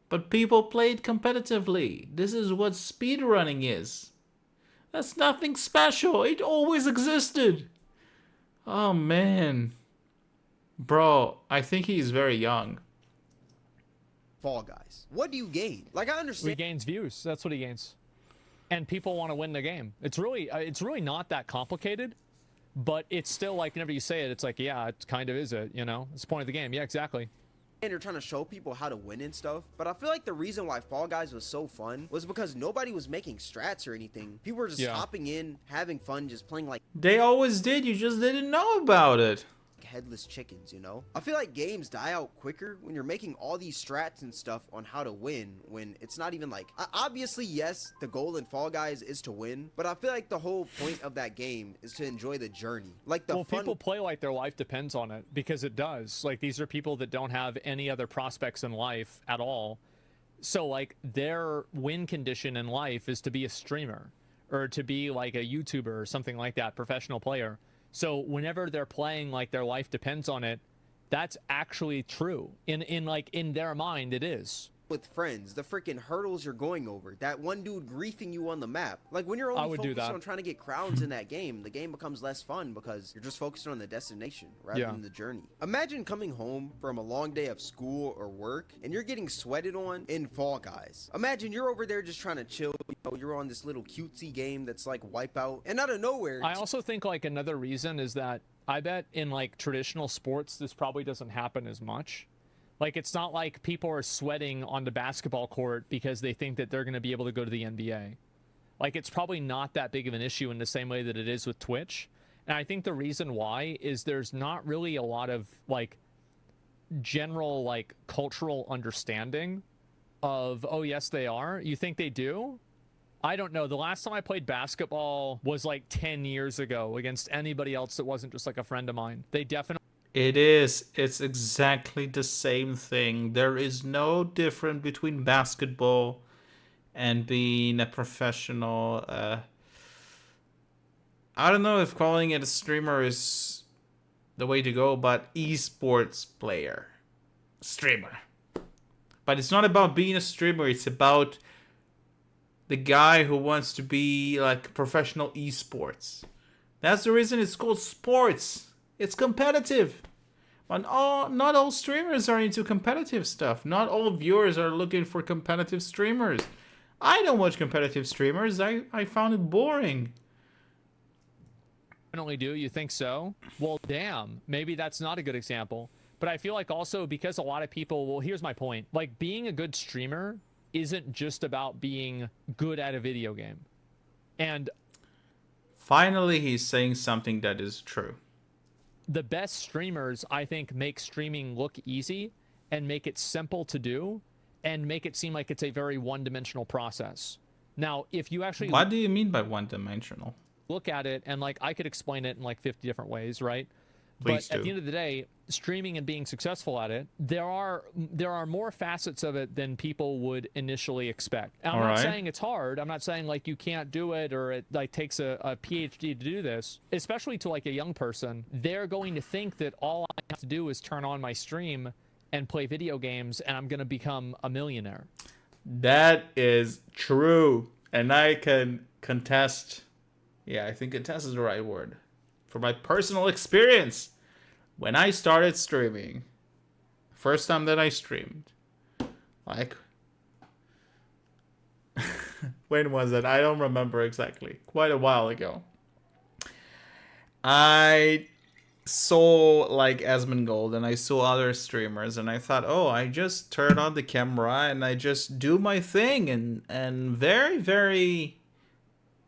But people play it competitively. This is what speedrunning is. That's nothing special. It always existed. Oh, man. Bro, I think he's very young. Fall Guys. What do you gain? Like, I understand. He gains views. That's what he gains. And people want to win the game. It's really not that complicated, but it's still like whenever you say it, it's like, yeah, it kind of is it, you know? It's the point of the game. Yeah, exactly. And you're trying to show people how to win and stuff. But I feel like the reason why Fall Guys was so fun was because nobody was making strats or anything. People were just hopping in, having fun, just playing like... They always did. You just didn't know about it. Headless chickens, you know? I feel like games die out quicker when you're making all these strats and stuff on how to win, when it's not even like... Obviously, yes, the goal in Fall Guys is to win, but I feel like the whole point of that game is to enjoy the journey. Like the fun... people play like their life depends on it, because it does. Like, these are people that don't have any other prospects in life at all. So, like, their win condition in life is to be a streamer, or to be like a YouTuber or something like that, professional player. So whenever they're playing like their life depends on it, that's actually true. In their mind, it is. With friends, the freaking hurdles you're going over, that one dude griefing you on the map. Like, when you're only focused on trying to get crowns in that game, the game becomes less fun because you're just focused on the destination rather than the journey. Imagine coming home from a long day of school or work and you're getting sweated on in Fall Guys. Imagine you're over there just trying to chill. You know, you're on this little cutesy game that's like Wipeout, and out of nowhere... I also think like another reason is that I bet in like traditional sports this probably doesn't happen as much. Like, it's not like people are sweating on the basketball court because they think that they're going to be able to go to the NBA. Like, it's probably not that big of an issue in the same way that it is with Twitch. And I think the reason why is there's not really a lot of, like, general, like, cultural understanding of, oh, yes, they are. You think they do? I don't know. The last time I played basketball was, like, 10 years ago against anybody else that wasn't just, like, a friend of mine. They definitely... It is. It's exactly the same thing. There is no difference between basketball and being a professional. I don't know if calling it a streamer is the way to go, but esports player. Streamer. But it's not about being a streamer. It's about the guy who wants to be like professional esports. That's the reason it's called sports. It's competitive. But not all streamers are into competitive stuff. Not all viewers are looking for competitive streamers. I don't watch competitive streamers. I found it boring. Definitely do. You think so? Well, damn. Maybe that's not a good example. But I feel like also because a lot of people... Well, here's my point. Like, being a good streamer isn't just about being good at a video game. And... Finally, he's saying something that is true. The best streamers, I think, make streaming look easy and make it simple to do and make it seem like it's a very one-dimensional process. Now, if you actually... What do you mean by one-dimensional? Look at it, and like I could explain it in like 50 different ways, right? Please But at do. the end of the day, streaming and being successful at it, there are more facets of it than people would initially expect. And I'm All not right. saying it's hard. I'm not saying like you can't do it or it like takes a PhD to do this. Especially to like a young person, they're going to think that all I have to do is turn on my stream and play video games and I'm going to become a millionaire. That is true. And I can contest. Yeah, I think contest is the right word. For my personal experience, when I started streaming, first time that I streamed, like, when was it? I don't remember exactly. Quite a while ago. I saw like Asmongold and I saw other streamers and I thought, oh, I just turn on the camera and I just do my thing and very, very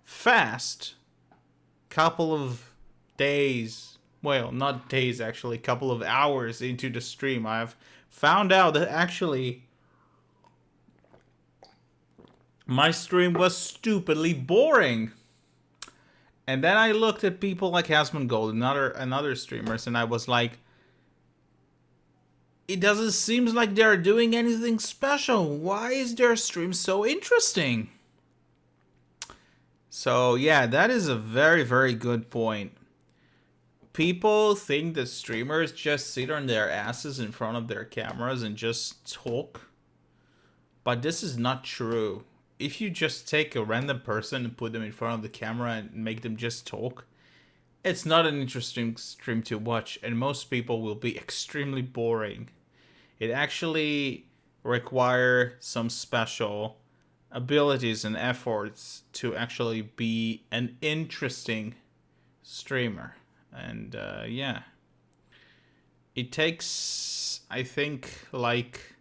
fast, couple of days, well, not days actually, couple of hours into the stream, I've found out that actually my stream was stupidly boring. And then I looked at people like Asmongold and other streamers, and I was like, it doesn't seem like they're doing anything special. Why is their stream so interesting? So yeah, that is a very, very good point. People think that streamers just sit on their asses in front of their cameras and just talk. But this is not true. If you just take a random person and put them in front of the camera and make them just talk, it's not an interesting stream to watch, and most people will be extremely boring. It actually requires some special abilities and efforts to actually be an interesting streamer. And yeah, it takes, I think, like,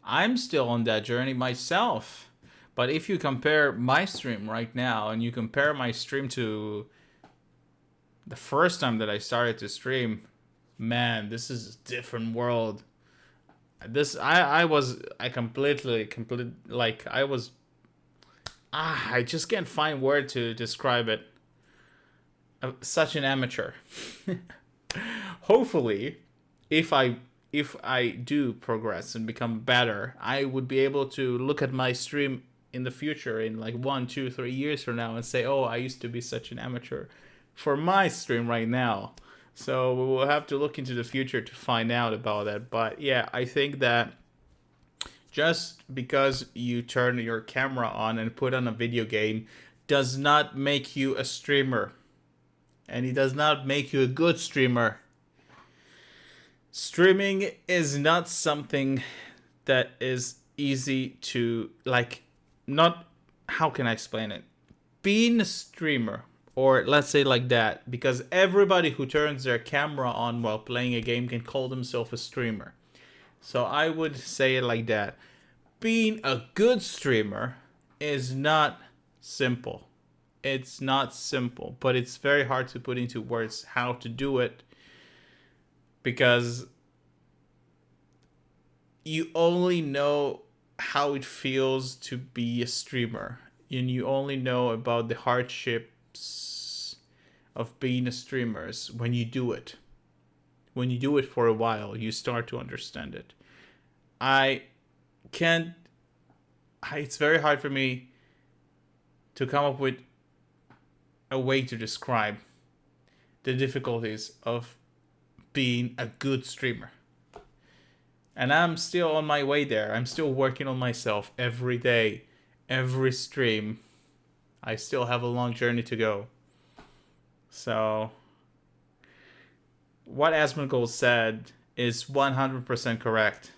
I'm still on that journey myself. But if you compare my stream right now and you compare my stream to the first time that I started to stream, man, this is a different world. I just can't find word to describe it. Such an amateur. Hopefully, if I do progress and become better, I would be able to look at my stream in the future in like 1, 2, 3 years from now and say, oh, I used to be such an amateur for my stream right now. So we will have to look into the future to find out about that. But yeah, I think that just because you turn your camera on and put on a video game does not make you a streamer. And it does not make you a good streamer. Streaming is not something that is easy to, like, not, how can I explain it? Being a streamer, or let's say like that, because everybody who turns their camera on while playing a game can call themselves a streamer. So I would say it like that. Being a good streamer is not simple. It's not simple, but it's very hard to put into words how to do it, because you only know how it feels to be a streamer, and you only know about the hardships of being a streamer when you do it. When you do it for a while, you start to understand it. It's very hard for me to come up with a way to describe the difficulties of being a good streamer. And I'm still on my way there. I'm still working on myself every day, every stream. I still have a long journey to go. So, what Asmongold said is 100% correct.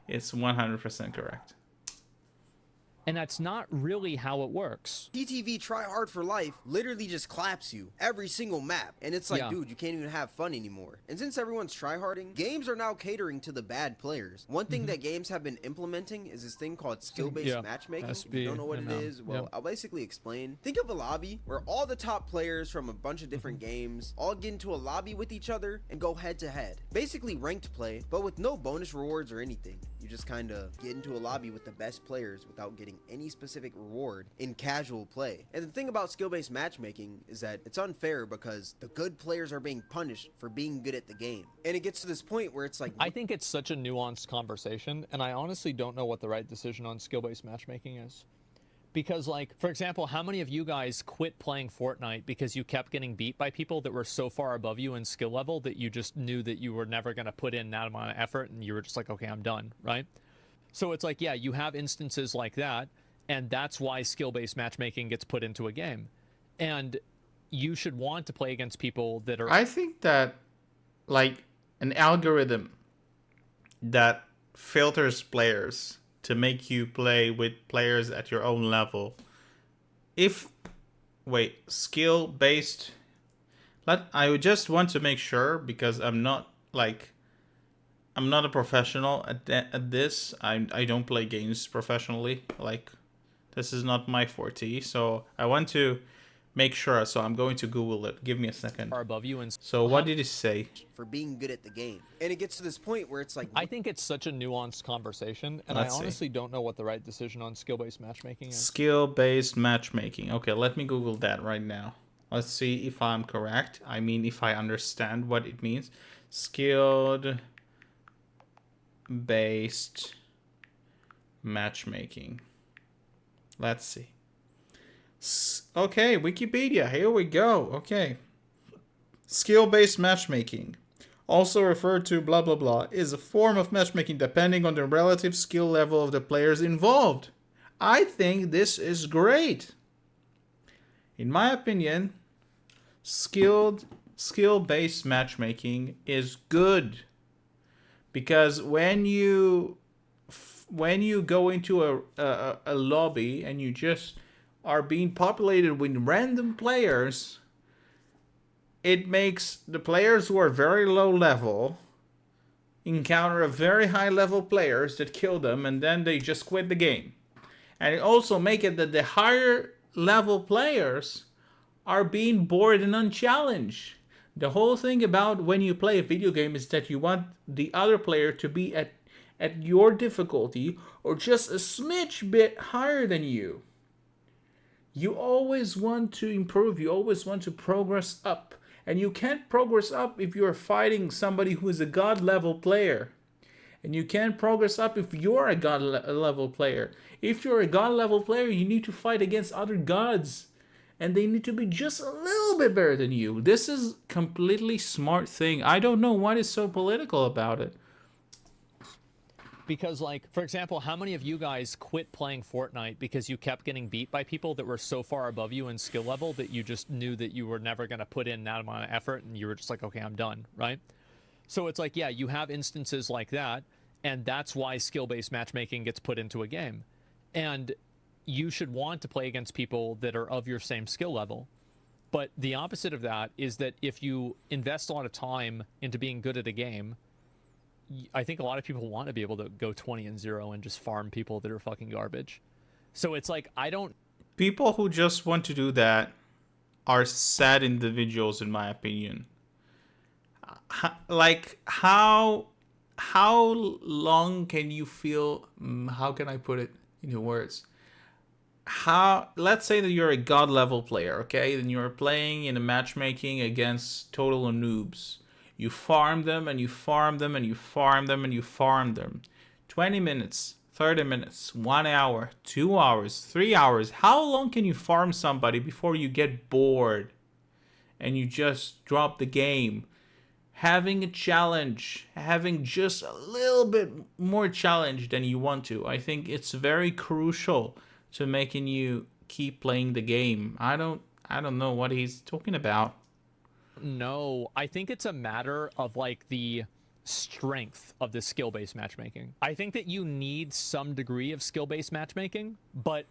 It's 100% correct. And that's not really how it works. TTV Try Hard for Life literally just claps you every single map. And it's like, Yeah. dude, you can't even have fun anymore. And since everyone's tryharding, games are now catering to the bad players. One thing that games have been implementing is this thing called skill-based matchmaking. If you don't know what it is, well, I'll basically explain. Think of a lobby where all the top players from a bunch of different games all get into a lobby with each other and go head to head. Basically ranked play, but with no bonus rewards or anything. You just kind of get into a lobby with the best players without getting getting any specific reward in casual play. And the thing about skill-based matchmaking is that it's unfair because the good players are being punished for being good at the game. And it gets to this point where it's like... I think it's such a nuanced conversation, and I honestly don't know what the right decision on skill-based matchmaking is. Because, like, for example, how many of you guys quit playing Fortnite because you kept getting beat by people that were so far above you in skill level that you just knew that you were never going to put in that amount of effort and you were just like, okay, I'm done, right? So it's like, yeah, you have instances like that, and that's why skill-based matchmaking gets put into a game. And you should want to play against people that are... I think that, like, an algorithm that filters players to make you play with players at your own level. Skill based. I would just want to make sure, because I'm not a professional at this. I don't play games professionally. Like, this is not my forte. So I want to make sure. So I'm going to Google it. Give me a second. Are above you and so what did it say? For being good at the game. And it gets to this point where it's like... I think it's such a nuanced conversation, and I honestly don't know what the right decision on skill-based matchmaking is. Skill-based matchmaking. Okay, let me Google that right now. Let's see if I'm correct. I mean, if I understand what it means. Skilled-based matchmaking. Let's see. Okay, Wikipedia. Here we go. Okay. Skill-based matchmaking, also referred to blah blah blah, is a form of matchmaking depending on the relative skill level of the players involved. I think this is great. In my opinion, skill-based matchmaking is good, because when you go into a lobby and you just are being populated with random players, it makes the players who are very low level encounter a very high level players that kill them, and then they just quit the game. And it also makes it that the higher level players are being bored and unchallenged. The whole thing about when you play a video game is that you want the other player to be at your difficulty or just a smidge bit higher than you. You always want to improve. You always want to progress up. And you can't progress up if you're fighting somebody who is a god level player. And you can't progress up if you're a god level player. If you're a god level player, you need to fight against other gods. And they need to be just a little bit better than you. This is completely smart thing. I don't know what is so political about it. Because, like, for example, how many of you guys quit playing Fortnite because you kept getting beat by people that were so far above you in skill level that you just knew that you were never going to put in that amount of effort and you were just like, okay, I'm done, right? So it's like, yeah, you have instances like that, and that's why skill-based matchmaking gets put into a game. And you should want to play against people that are of your same skill level. But the opposite of that is that if you invest a lot of time into being good at a game, I think a lot of people want to be able to go 20-0 and just farm people that are fucking garbage. So it's like, People who just want to do that are sad individuals, in my opinion. How long can you feel... How can I put it into words? Let's say that you're a god level player, okay? Then you're playing in a matchmaking against total noobs. You farm them and you farm them and you farm them and you farm them. 20 minutes, 30 minutes, 1 hour, 2 hours, 3 hours. How long can you farm somebody before you get bored and you just drop the game? Having a challenge, having just a little bit more challenge than you want to. I think it's very crucial to making you keep playing the game. I don't know what he's talking about. No, I think it's a matter of, like, the strength of the skill-based matchmaking. I think that you need some degree of skill-based matchmaking, but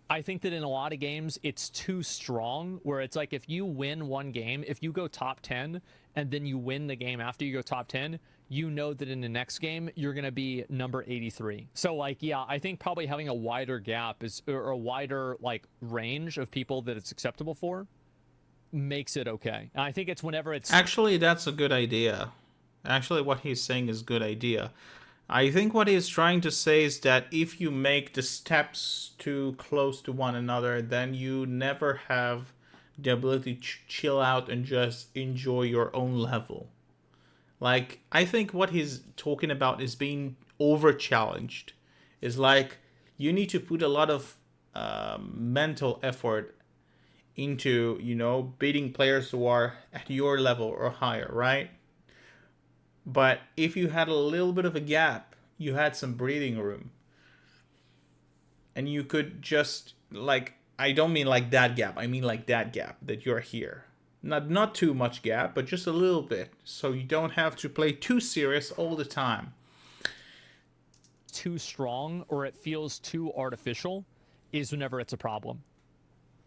I think that in a lot of games, it's too strong, where it's like, if you win one game, if you go top 10, and then you win the game after you go top 10, you know that in the next game, you're going to be number 83. So, like, yeah, I think probably having a wider gap or a wider, like, range of people that it's acceptable for makes it okay. And I think it's whenever it's... Actually, that's a good idea. Actually, what he's saying is a good idea. I think what he's trying to say is that if you make the steps too close to one another, then you never have the ability to chill out and just enjoy your own level. Like, I think what he's talking about is being over challenged. Is like you need to put a lot of mental effort into, beating players who are at your level or higher, right? But if you had a little bit of a gap, you had some breathing room. And you could just, like, I don't mean like that gap. I mean like that gap that you're here. Not too much gap, but just a little bit. So you don't have to play too serious all the time. Too strong or it feels too artificial is whenever it's a problem.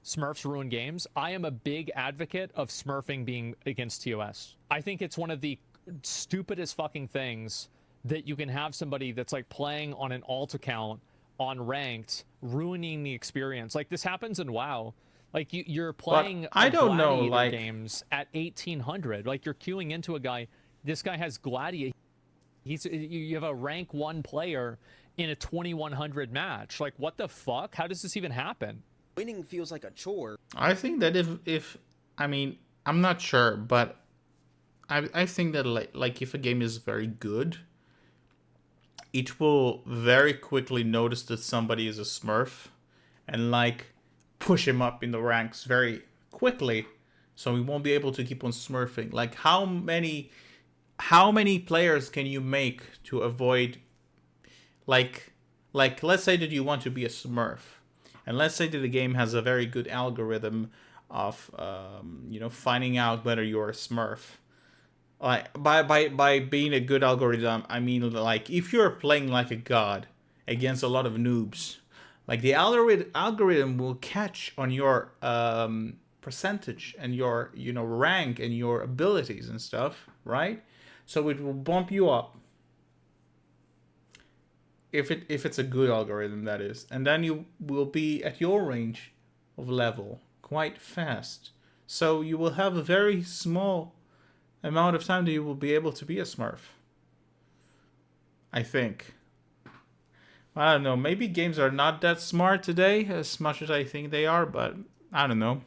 Smurfs ruin games. I am a big advocate of smurfing being against TOS. I think it's one of the stupidest fucking things that you can have somebody that's like playing on an alt account on ranked, ruining the experience. Like this happens in WoW. Like you're playing I don't know, gladiator like games at 1800. Like you're queuing into a guy. This guy has gladiator. You have a rank 1 player in a 2100 match. Like what the fuck? How does this even happen? Winning feels like a chore. I think that if I mean, I'm not sure, but I think that like if a game is very good, it will very quickly notice that somebody is a smurf and like push him up in the ranks very quickly, so he won't be able to keep on smurfing. Like how many players can you make to avoid like let's say that you want to be a smurf, and let's say that the game has a very good algorithm of finding out whether you're a smurf. Like by being a good algorithm, I mean like if you're playing like a god against a lot of noobs, like the algorithm will catch on your percentage and your rank and your abilities and stuff, right? So it will bump you up if it's a good algorithm, that is, and then you will be at your range of level quite fast. So you will have a very small amount of time that you will be able to be a smurf, I think. I don't know, maybe games are not that smart today as much as I think they are, but I don't know.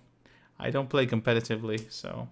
I don't play competitively, so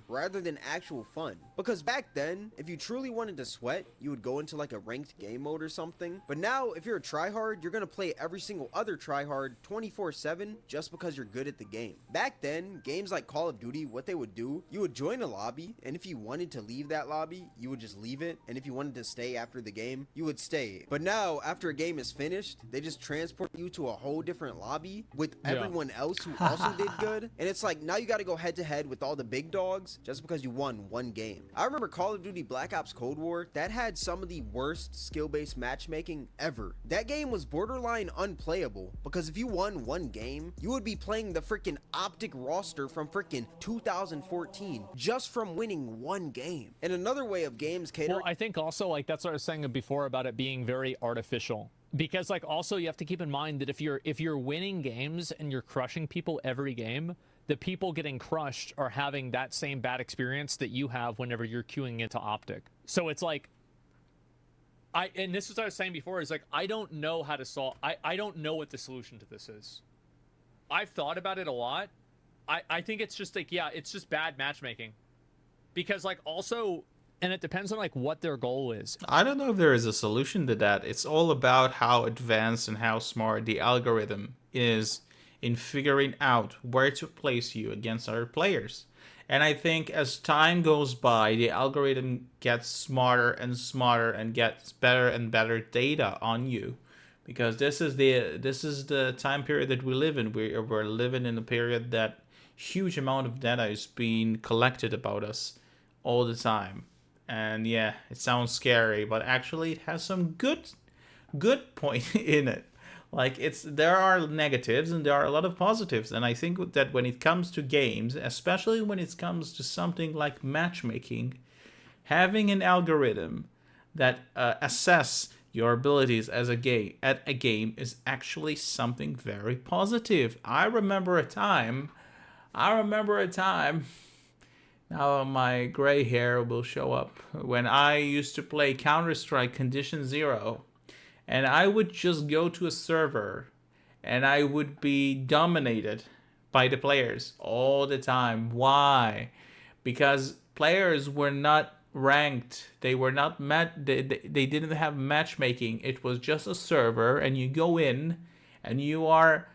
rather than actual fun. Because back then, if you truly wanted to sweat, you would go into like a ranked game mode or something. But now, if you're a tryhard, you're gonna play every single other tryhard 24/7 just because you're good at the game. Back then, games like Call of Duty, what they would do, you would join a lobby, and if you wanted to leave that lobby, you would just leave it, and if you wanted to stay after the game, you would stay. But now, after a game is finished, they just transport you to a whole different lobby with everyone else who also did good, and it's like now you gotta go head to head with all the big dogs just because you won one game. I remember Call of Duty Black Ops Cold War, that had some of the worst skill-based matchmaking ever. That game was borderline unplayable because if you won one game, you would be playing the freaking Optic roster from freaking 2014 just from winning one game. And another way of games catering... Well, I think also, like, that's what I was saying before about it being very artificial. Because, like, also you have to keep in mind that if you're winning games and you're crushing people every game, the people getting crushed are having that same bad experience that you have whenever you're queuing into Optic. So it's like, and this is what I was saying before, is like, I don't know how to solve, I don't know what the solution to this is. I've thought about it a lot. I think it's just like, yeah, it's just bad matchmaking. Because like also, and it depends on like what their goal is. I don't know if there is a solution to that. It's all about how advanced and how smart the algorithm is in figuring out where to place you against other players. And I think as time goes by, the algorithm gets smarter and smarter and gets better and better data on you, because this is the time period that we live in. We're living in a period that huge amount of data is being collected about us all the time. And yeah, it sounds scary, but actually it has some good point in it. Like there are negatives and there are a lot of positives, and I think that when it comes to games, especially when it comes to something like matchmaking, having an algorithm that assess your abilities as a game is actually something very positive. I remember a time. Now my gray hair will show up. When I used to play Counter-Strike Condition Zero, and I would just go to a server, and I would be dominated by the players all the time. Why? Because players were not ranked. They were not they didn't have matchmaking. It was just a server, and you go in, and you are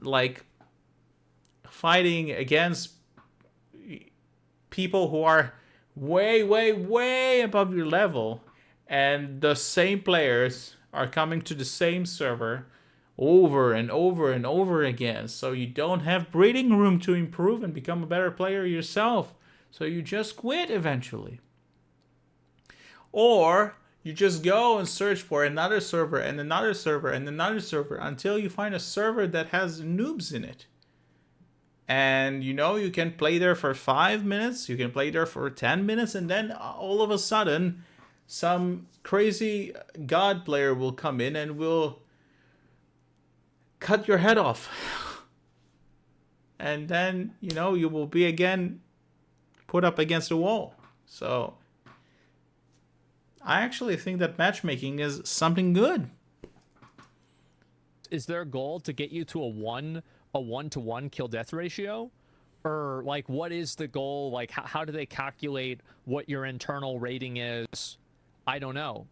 like fighting against people who are way, way, way above your level, and the same players are coming to the same server over and over and over again. So you don't have breathing room to improve and become a better player yourself. So you just quit eventually. Or you just go and search for another server and another server and another server until you find a server that has noobs in it. And you can play there for 5 minutes, you can play there for 10 minutes, and then all of a sudden some crazy god player will come in and will cut your head off. And then, you will be again put up against the wall. So I actually think that matchmaking is something good. Is their goal to get you to a 1-to-1 kill death ratio? Or like, what is the goal? Like, how do they calculate what your internal rating is? I don't know.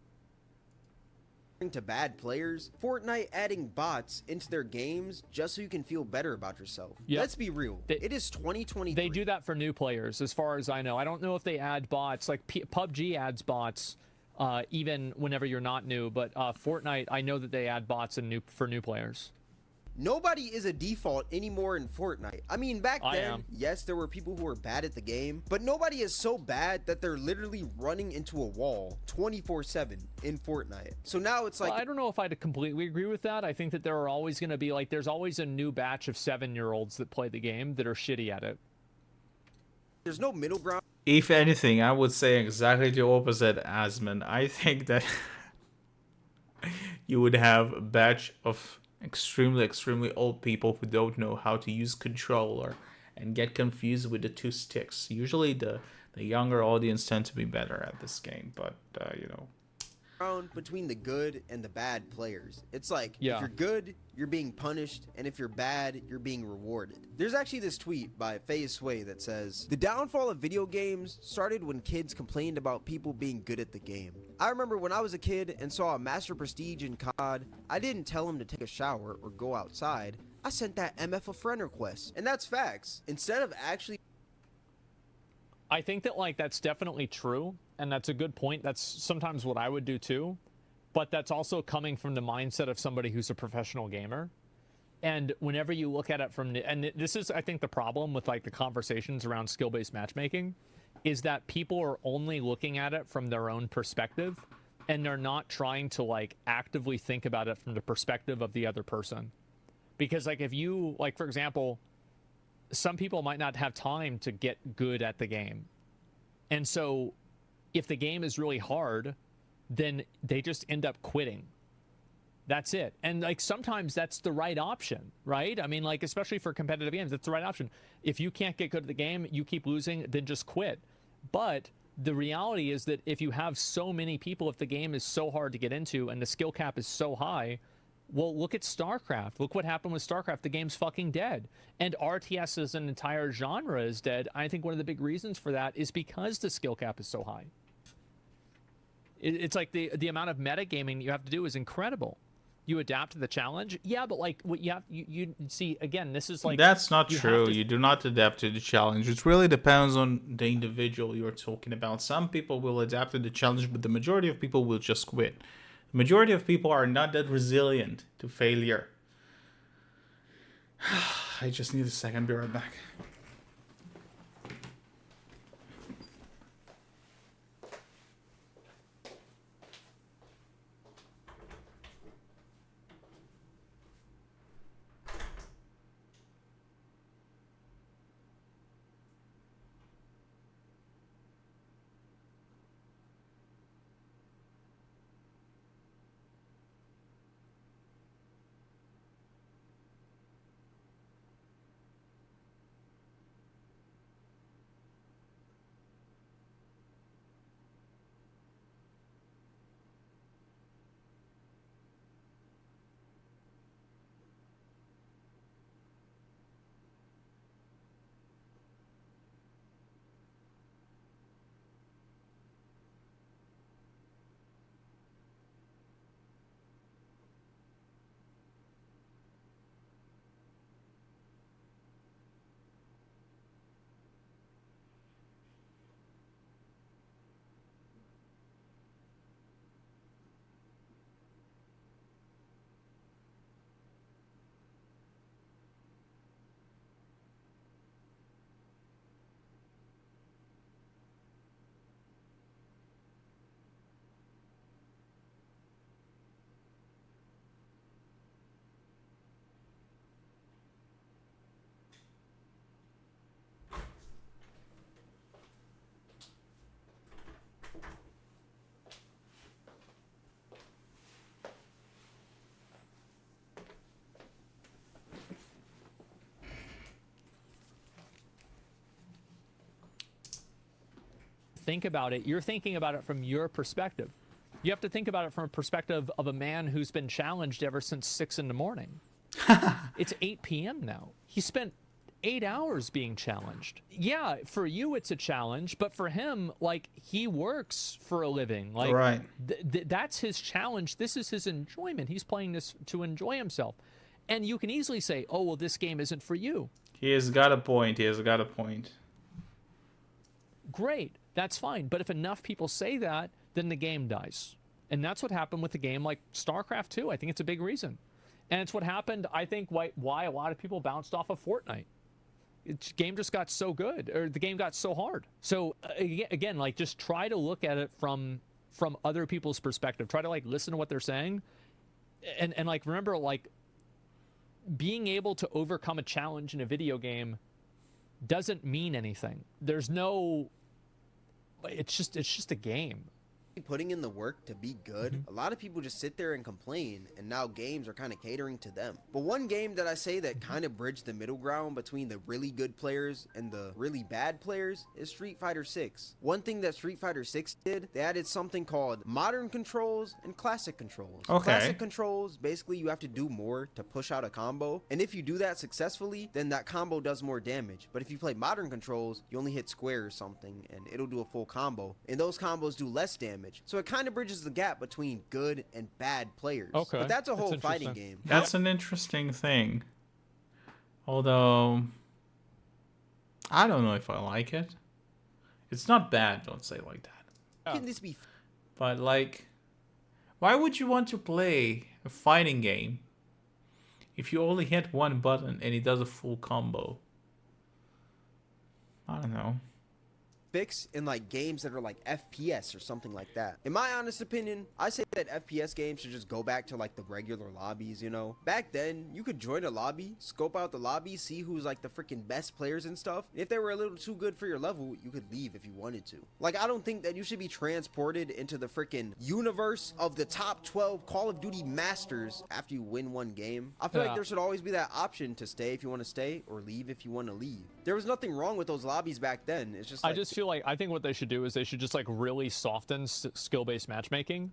To bad players, Fortnite adding bots into their games just so you can feel better about yourself. Yep. Let's be real. It is 2023. They do that for new players, as far as I know. I don't know if they add bots. Like PUBG adds bots even whenever you're not new, but Fortnite, I know that they add bots for new players. Nobody is a default anymore in Fortnite. I mean, back then, yes, there were people who were bad at the game, but nobody is so bad that they're literally running into a wall 24/7 in Fortnite. So now it's like... Well, I don't know if I'd completely agree with that. I think that there are always going to be, like, there's always a new batch of 7-year-olds that play the game that are shitty at it. There's no middle ground. If anything, I would say exactly the opposite, Asmon. I think that you would have a batch of extremely old people who don't know how to use controller and get confused with the two sticks. Usually the younger audience tend to be better at this game, but between the good and the bad players. It's like, if you're good, you're being punished, and if you're bad, you're being rewarded. There's actually this tweet by FaZe Sway that says, "The downfall of video games started when kids complained about people being good at the game. I remember when I was a kid and saw a Master Prestige in COD, I didn't tell him to take a shower or go outside. I sent that MF a friend request." And that's facts. Instead of actually... I think that, like, that's definitely true, and that's a good point. That's sometimes what I would do too, but that's also coming from the mindset of somebody who's a professional gamer. And whenever you look at it from the, and this is, I think, the problem with, like, the conversations around skill-based matchmaking, is that people are only looking at it from their own perspective, and they're not trying to, like, actively think about it from the perspective of the other person. Because, like, if you, like, for example, some people might not have time to get good at the game. And so if the game is really hard, then they just end up quitting. That's it. And, like, sometimes that's the right option, right? I mean, like, especially for competitive games, that's the right option. If you can't get good at the game, you keep losing, then just quit. But the reality is that if you have so many people, if the game is so hard to get into and the skill cap is so high, well, look at StarCraft. Look what happened with StarCraft. The game's fucking dead. And RTS as an entire genre is dead. I think one of the big reasons for that is because the skill cap is so high. It's like the amount of metagaming you have to do is incredible. You adapt to the challenge. Yeah, but, like, what you see, again, this is like... That's not true. You do not adapt to the challenge. It really depends on the individual you're talking about. Some people will adapt to the challenge, but the majority of people will just quit. The majority of people are not that resilient to failure. I just need a second. Be right back. think about it, you're thinking about it from your perspective. You have to think about it from a perspective of a man who's been challenged ever since 6 in the morning. It's 8 p.m. now. He spent 8 hours being challenged. Yeah, for you it's a challenge, but for him, like, he works for a living. Like, right. That's his challenge. This is his enjoyment. He's playing this to enjoy himself. And you can easily say, oh, well, this game isn't for you. He has got a point. He has got a point. Great. That's fine. But if enough people say that, then the game dies. And that's what happened with a game like StarCraft 2. I think it's a big reason. And it's what happened, I think, why a lot of people bounced off of Fortnite. The game just got so good, or the game got so hard. So again, like, just try to look at it from other people's perspective. Try to, like, listen to what they're saying, and like, remember, like, being able to overcome a challenge in a video game doesn't mean anything. There's no, it's just a game. Putting in the work to be good. A lot of people just sit there and complain, and now games are kind of catering to them. But one game that I say that kind of bridged the middle ground between the really good players and the really bad players is Street Fighter 6. One thing that Street Fighter 6 did, they added something called modern controls and classic controls. Okay. Classic controls, basically you have to do more to push out a combo, and if you do that successfully, then that combo does more damage. But if you play modern controls, you only hit square or something, and it'll do a full combo, and those combos do less damage. So it kind of bridges the gap between good and bad players. Okay. But that's a whole fighting game. That's an interesting thing. Although, I don't know if I like it. It's not bad, don't say it like that. Can this be? But, like, why would you want to play a fighting game if you only hit one button and it does a full combo? I don't know. Fix in like games that are like FPS or something like that. In my honest opinion, I say that FPS games should just go back to like the regular lobbies, you know? Back then, you could join a lobby, scope out the lobby, see who's like the freaking best players and stuff. If they were a little too good for your level, you could leave if you wanted to. Like, I don't think that you should be transported into the freaking universe of the top 12 Call of Duty masters after you win one game. I feel like there should always be that option to stay if you want to stay or leave if you want to leave. There was nothing wrong with those lobbies back then. It's just like, I think what they should do is they should just, like, really soften skill-based matchmaking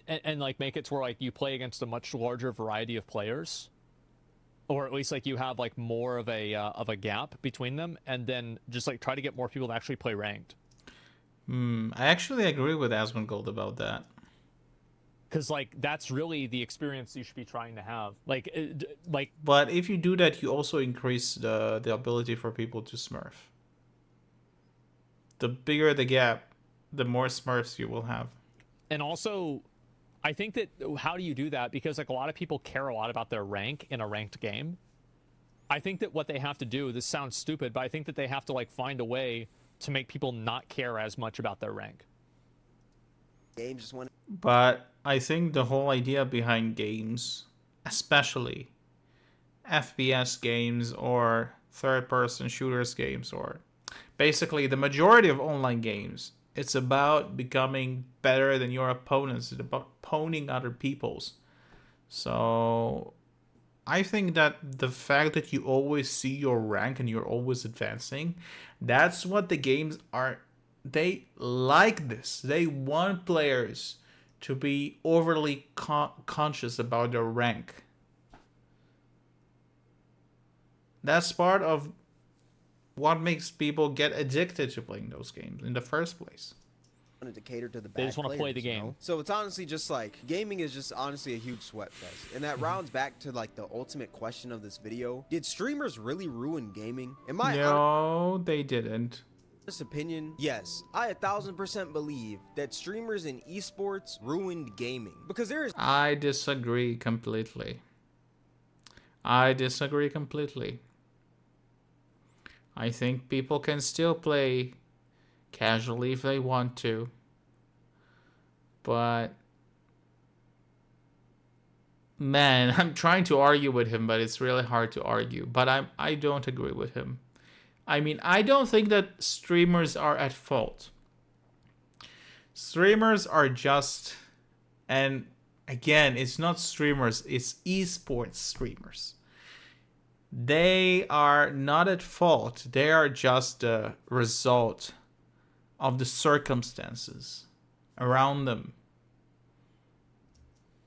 and like make it to where, like, you play against a much larger variety of players, or at least, like, you have, like, more of a gap between them, and then just, like, try to get more people to actually play ranked. I actually agree with Asmongold about that. Because, like, that's really the experience you should be trying to have. Like. But if you do that, you also increase the ability for people to smurf. The bigger the gap, the more smurfs you will have. And also, I think that, how do you do that? Because, like, a lot of people care a lot about their rank in a ranked game. I think that what they have to do, this sounds stupid, but I think that they have to, like, find a way to make people not care as much about their rank. games just want. But I think the whole idea behind games, especially FPS games or third-person shooters games, or basically the majority of online games, it's about becoming better than your opponents. It's about poning other people's. So I think that the fact that you always see your rank and you're always advancing, that's what the games are. They like this. They want players to be overly conscious about their rank. That's part of what makes people get addicted to playing those games in the first place. To cater to the bad They just want to play the game. You know? So it's honestly just like, gaming is just honestly a huge sweat fest. And that rounds back to like the ultimate question of this video. Did streamers really ruin gaming? In my No, they didn't. honest opinion, yes. I 1000% believe that streamers in esports ruined gaming. Because there is... I disagree completely. I think people can still play casually if they want to, but man, I'm trying to argue with him, but it's really hard to argue. But I don't agree with him. I mean, I don't think that streamers are at fault. Streamers are just, and again, it's not streamers, it's esports streamers. They are not at fault. They are just the result of the circumstances around them.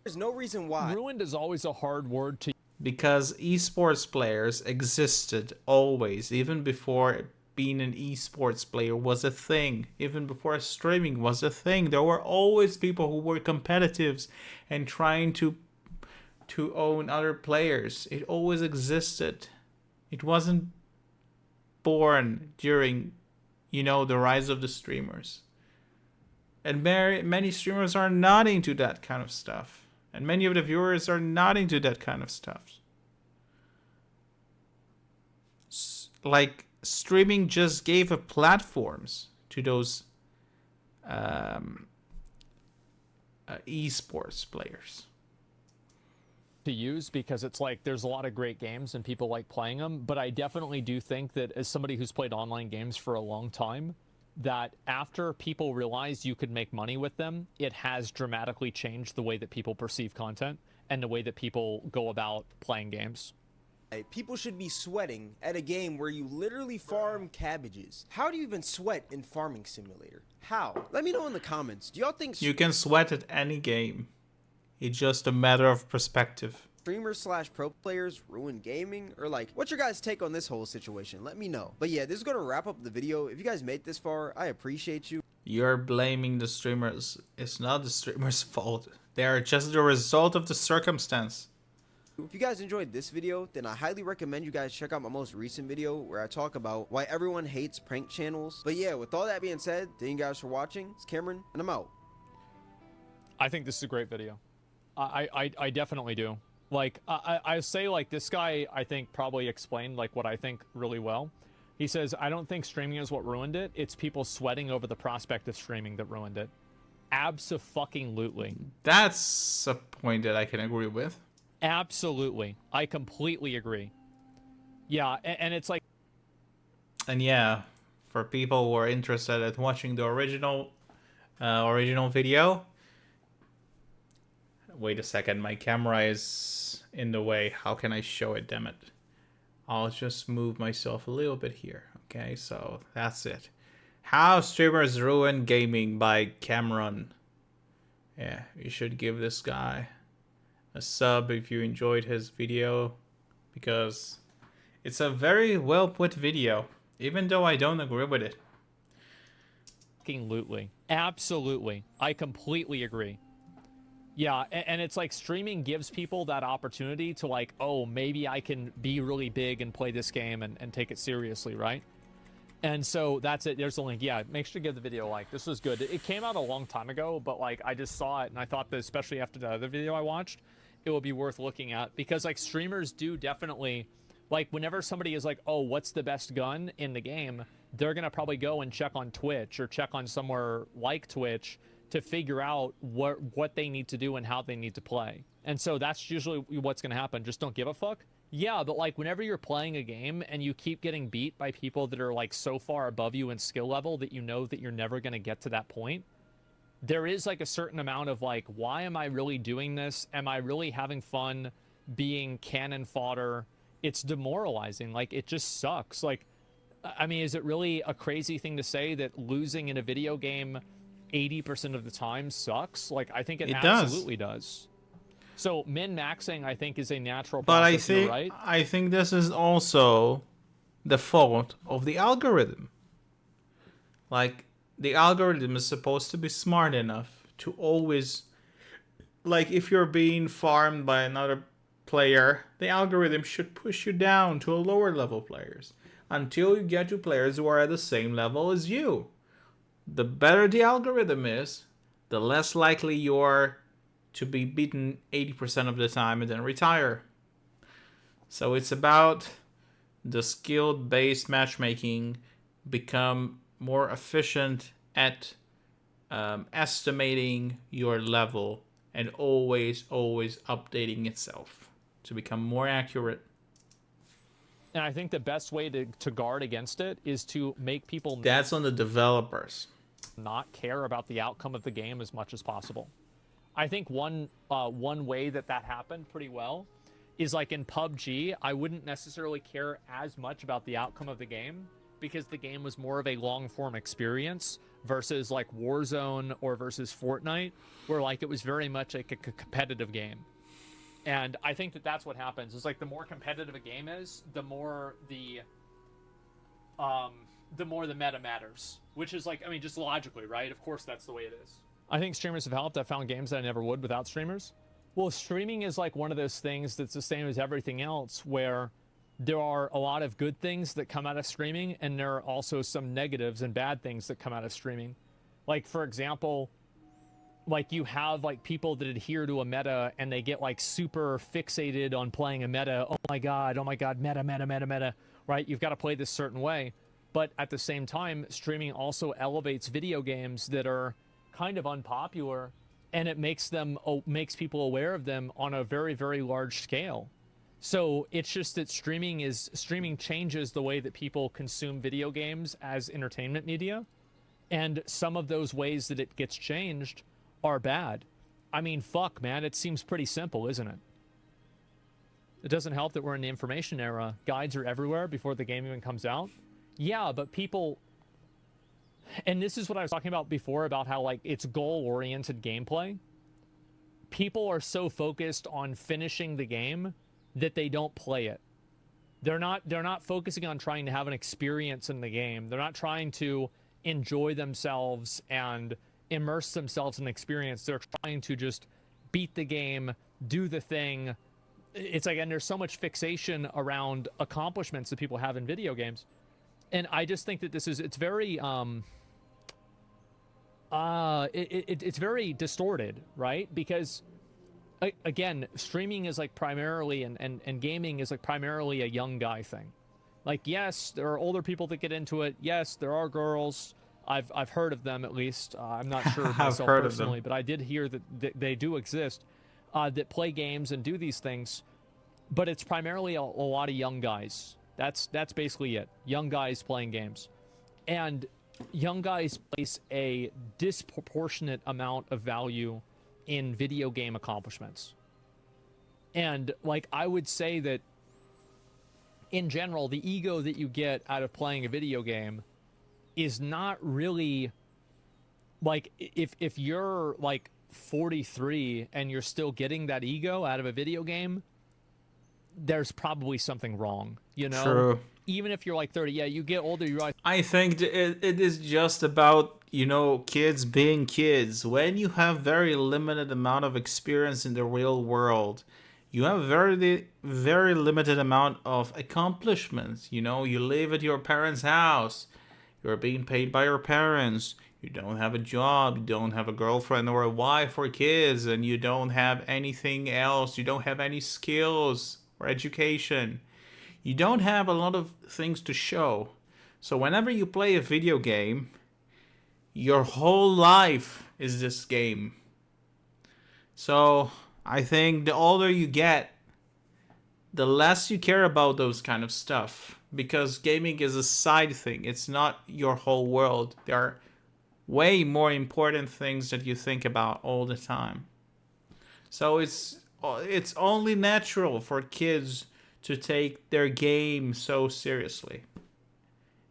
There's no reason why. Ruined is always a hard word to Because esports players existed always, even before being an esports player was a thing, even before streaming was a thing. There were always people who were competitives and trying to own other players. It always existed. It wasn't born during, the rise of the streamers. And many streamers are not into that kind of stuff. And many of the viewers are not into that kind of stuff. Like, streaming just gave a platforms to those esports players to use, because it's like there's a lot of great games and people like playing them, but I definitely do think that as somebody who's played online games for a long time, that after people realize you could make money with them, it has dramatically changed the way that people perceive content and the way that people go about playing games. People should be sweating at a game where you literally farm cabbages. How do you even sweat in Farming Simulator? How? Let me know in the comments. Do y'all think you can sweat at any game? It's just a matter of perspective. Streamers / pro players ruin gaming? Or like, what's your guys' take on this whole situation? Let me know. But yeah, this is going to wrap up the video. If you guys made this far, I appreciate you. You're blaming the streamers. It's not the streamers' fault. They are just the result of the circumstance. If you guys enjoyed this video, then I highly recommend you guys check out my most recent video where I talk about why everyone hates prank channels. But yeah, with all that being said, thank you guys for watching. It's Cameron, and I'm out. I think this is a great video. I definitely do. Like, I say, like, this guy, I think, probably explained, like, what I think really well. He says, I don't think streaming is what ruined it. It's people sweating over the prospect of streaming that ruined it. Abso-fucking-lutely. That's a point that I can agree with. Absolutely. I completely agree. Yeah, and it's like... And yeah, for people who are interested in watching the original video... Wait a second, my camera is in the way. How can I show it, damn it? I'll just move myself a little bit here. Okay, so that's it. How Streamers Ruin Gaming by Cameron. Yeah, you should give this guy a sub if you enjoyed his video, because it's a very well put video, even though I don't agree with it. Absolutely. Absolutely. I completely agree. Yeah, and it's like streaming gives people that opportunity to like, oh, maybe I can be really big and play this game and take it seriously, right? And so that's it. There's the link. Yeah, make sure to give the video a like. This was good. It came out a long time ago, but like I just saw it and I thought that especially after the other video I watched, it would be worth looking at, because like streamers do definitely, like whenever somebody is like, oh, what's the best gun in the game, they're going to probably go and check on Twitch or check on somewhere like Twitch to figure out what they need to do and how they need to play. And so that's usually what's going to happen. Just don't give a fuck. Yeah, but like whenever you're playing a game and you keep getting beat by people that are like so far above you in skill level that you know that you're never going to get to that point, there is like a certain amount of like, why am I really doing this? Am I really having fun being cannon fodder? It's demoralizing. Like, it just sucks. Like, I mean, is it really a crazy thing to say that losing in a video game 80% of the time sucks? Like, I think it absolutely does. So min-maxing, I think, is a natural process. But I think this is also the fault of the algorithm. Like, the algorithm is supposed to be smart enough to always, like, if you're being farmed by another player, the algorithm should push you down to a lower level players until you get to players who are at the same level as you. The better the algorithm is, the less likely you are to be beaten 80% of the time and then retire. So it's about the skill-based matchmaking become more efficient at estimating your level and always updating itself to become more accurate. And I think the best way to guard against it is to make people... That's on the developers. ...not care about the outcome of the game as much as possible. I think one way that happened pretty well is like in PUBG, I wouldn't necessarily care as much about the outcome of the game because the game was more of a long-form experience versus like Warzone or versus Fortnite, where like it was very much like a competitive game. And I think that that's what happens. Is like the more competitive a game is, the more the meta matters, which is like, I mean, just logically, right? Of course, that's the way it is. I think streamers have helped. I found games that I never would without streamers. Well, streaming is like one of those things that's the same as everything else, where there are a lot of good things that come out of streaming, and there are also some negatives and bad things that come out of streaming. Like, for example, like you have like people that adhere to a meta and they get like super fixated on playing a meta. Oh my god, meta, right? You've got to play this certain way. But at the same time, streaming also elevates video games that are kind of unpopular, and it makes people aware of them on a very, very large scale. So it's just that streaming changes the way that people consume video games as entertainment media, and some of those ways that it gets changed are bad. I mean, fuck, man, it seems pretty simple, isn't it? It doesn't help that we're in the information era. Guides are everywhere before the game even comes out. Yeah, but people... And this is what I was talking about before, about how, like, it's goal-oriented gameplay. People are so focused on finishing the game that they don't play it. They're not focusing on trying to have an experience in the game. They're not trying to enjoy themselves and immerse themselves in the experience. They're trying to just beat the game, do the thing. It's like, and there's so much fixation around accomplishments that people have in video games. And I just think that it's very, it's very distorted, right? Because, again, streaming is like primarily, and gaming is like primarily a young guy thing. Like, yes, there are older people that get into it. Yes, there are girls. I've heard of them, at least. I'm not sure myself personally, but I did hear that they do exist, that play games and do these things. But it's primarily a lot of young guys. That's basically it. Young guys playing games. And young guys place a disproportionate amount of value in video game accomplishments. And, like, I would say that, in general, the ego that you get out of playing a video game is not really, like, if you're, like, 43 and you're still getting that ego out of a video game, there's probably something wrong, you know? True. Even if you're like 30, yeah, you get older, you realize... I think it is just about, you know, kids being kids. When you have very limited amount of experience in the real world, you have very, very limited amount of accomplishments. You know, you live at your parents' house. You're being paid by your parents. You don't have a job. You don't have a girlfriend or a wife or kids. And you don't have anything else. You don't have any skills or education. You don't have a lot of things to show. So whenever you play a video game, your whole life is this game. So I think the older you get, the less you care about those kind of stuff. Because gaming is a side thing. It's not your whole world. There are way more important things that you think about all the time. So it's only natural for kids to take their game so seriously.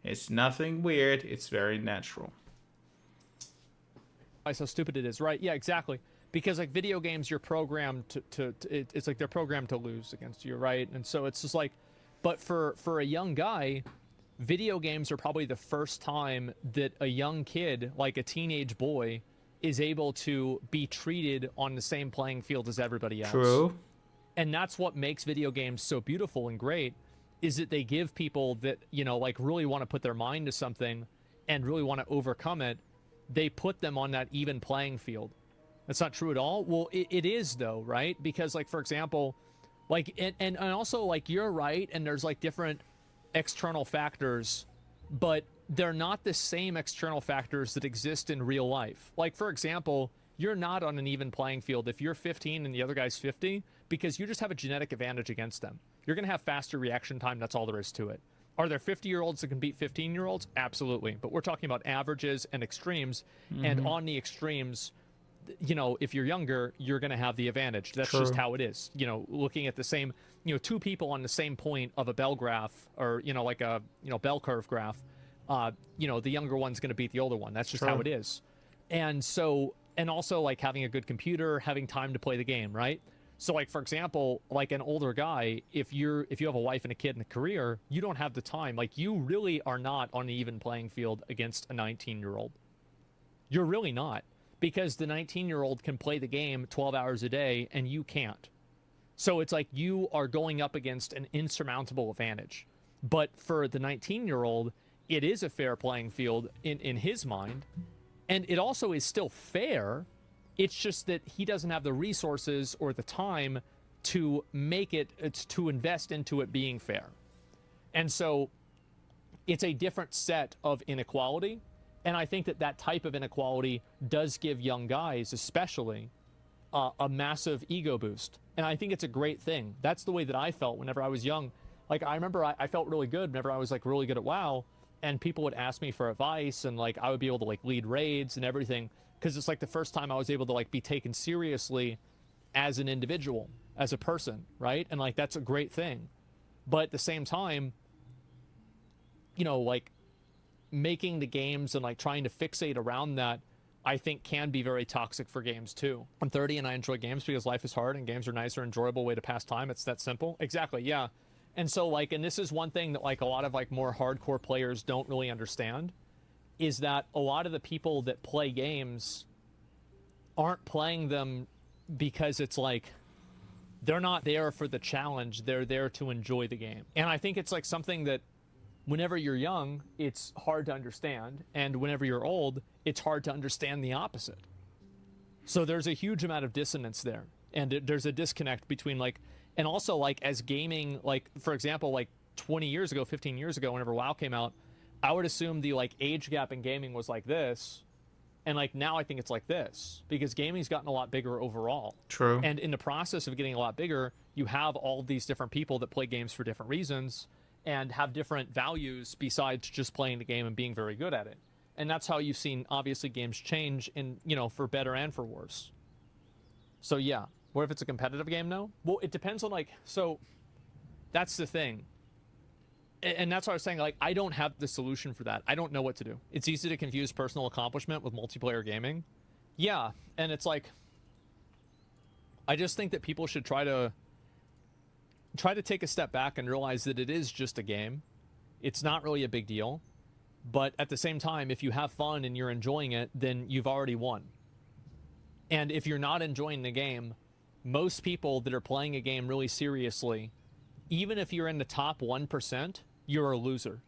It's nothing weird. It's very natural. How stupid it is, right? Yeah, exactly. Because, like, video games, you're programmed it's like they're programmed to lose against you, right? And so it's just like, but for a young guy, video games are probably the first time that a young kid, like a teenage boy, is able to be treated on the same playing field as everybody else. True. And that's what makes video games so beautiful and great, is that they give people that, you know, like, really want to put their mind to something and really want to overcome it, they put them on that even playing field. That's not true at all. Well, it is, though, right? Because, like, for example, like, and also, like, you're right, and there's, like, different external factors, but they're not the same external factors that exist in real life. Like, for example, you're not on an even playing field if you're 15 and the other guy's 50, because you just have a genetic advantage against them. You're going to have faster reaction time. That's all there is to it. Are there 50-year-olds that can beat 15-year-olds? Absolutely. But we're talking about averages and extremes. Mm-hmm. And on the extremes, you know, if you're younger, you're going to have the advantage. That's True. Just how it is. You know, looking at the same, you know, two people on the same point of a bell graph, or, you know, like a, you know, bell curve graph, you know, the younger one's going to beat the older one. That's just how it is. And so, and also like having a good computer, having time to play the game, right? So like, for example, like an older guy, if you have a wife and a kid and a career, you don't have the time. Like, you really are not on an even playing field against a 19-year-old. You're really not, because the 19-year-old can play the game 12 hours a day and you can't. So it's like you are going up against an insurmountable advantage. But for the 19-year-old, it is a fair playing field in his mind. And it also is still fair. It's just that he doesn't have the resources or the time to make it, to invest into it being fair. And so it's a different set of inequality. And I think that that type of inequality does give young guys, especially, a massive ego boost. And I think it's a great thing. That's the way that I felt whenever I was young. Like, I remember I felt really good whenever I was like really good at WoW, and people would ask me for advice, and like I would be able to like lead raids and everything, because it's like the first time I was able to like be taken seriously as an individual, as a person, right? And like that's a great thing. But at the same time, you know, like making the games and like trying to fixate around that, I think can be very toxic for games too. I'm 30 and I enjoy games because life is hard and games are nice or enjoyable way to pass time. It's that simple. Exactly, yeah. And so like, and this is one thing that like a lot of like more hardcore players don't really understand, is that a lot of the people that play games aren't playing them because it's like, they're not there for the challenge, they're there to enjoy the game. And I think it's like something that whenever you're young, it's hard to understand, and whenever you're old, it's hard to understand the opposite. So there's a huge amount of dissonance there, and there's a disconnect between like, and also like as gaming, like for example, like 20 years ago, 15 years ago, whenever WoW came out, I would assume the like age gap in gaming was like this, and like now I think it's like this, because gaming's gotten a lot bigger overall. True. And in the process of getting a lot bigger, you have all these different people that play games for different reasons and have different values besides just playing the game and being very good at it. And that's how you've seen obviously games change, in, you know, for better and for worse. So yeah, what if it's a competitive game now? Well, it depends on like, so that's the thing. And that's what I was saying, like, I don't have the solution for that. I don't know what to do. It's easy to confuse personal accomplishment with multiplayer gaming. Yeah, and it's like, I just think that people should try to take a step back and realize that it is just a game. It's not really a big deal. But at the same time, if you have fun and you're enjoying it, then you've already won. And if you're not enjoying the game, most people that are playing a game really seriously, even if you're in the top 1%, you're a loser.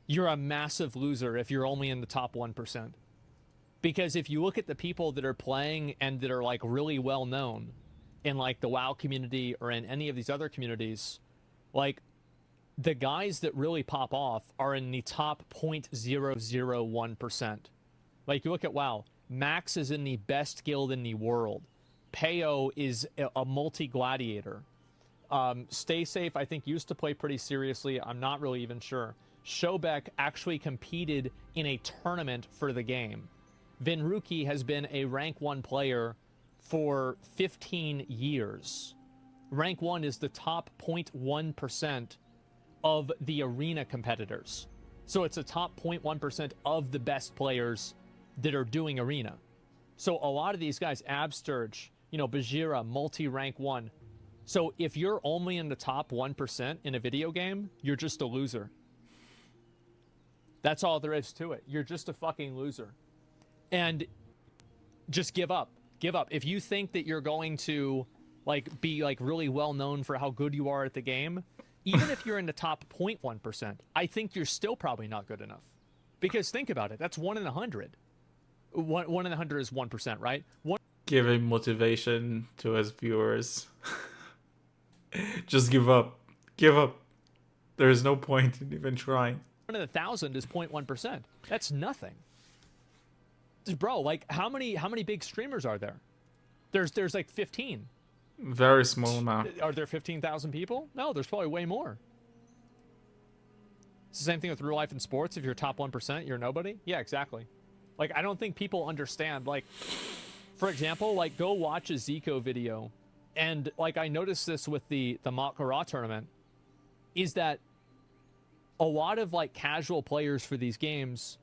You're a massive loser if you're only in the top 1%. Because if you look at the people that are playing and that are like really well known in like the WoW community or in any of these other communities, like the guys that really pop off are in the top 0.001%. Like you look at WoW, Max is in the best guild in the world. Peo is a multi-gladiator. Stay Safe, I think, used to play pretty seriously. I'm not really even sure. Shobek actually competed in a tournament for the game. Vinruki has been a rank 1 player for 15 years. Rank 1 is the top 0.1% of the arena competitors. So it's the top 0.1% of the best players that are doing arena. So a lot of these guys, Absturge, you know, Bajira, multi-rank 1. So if you're only in the top 1% in a video game, you're just a loser. That's all there is to it. You're just a fucking loser. And just give up. Give up. If you think that you're going to like be like really well known for how good you are at the game, even if you're in the top 0.1%, I think you're still probably not good enough. Because think about it. That's 1 in 100. 1 in 100 is 1%, right? Giving motivation to his viewers. Just give up. Give up. There is no point in even trying. 1 in 1,000 is 0.1%. That's nothing. Bro, like how many big streamers are there? There's like 15. Very small amount. Are there 15,000 people? No, there's probably way more. It's the same thing with real life and sports. If you're top 1%, you're nobody. Yeah, exactly. Like I don't think people understand. Like, for example, like go watch a Zico video. And like I noticed this with the Makara tournament, is that a lot of like casual players for these games,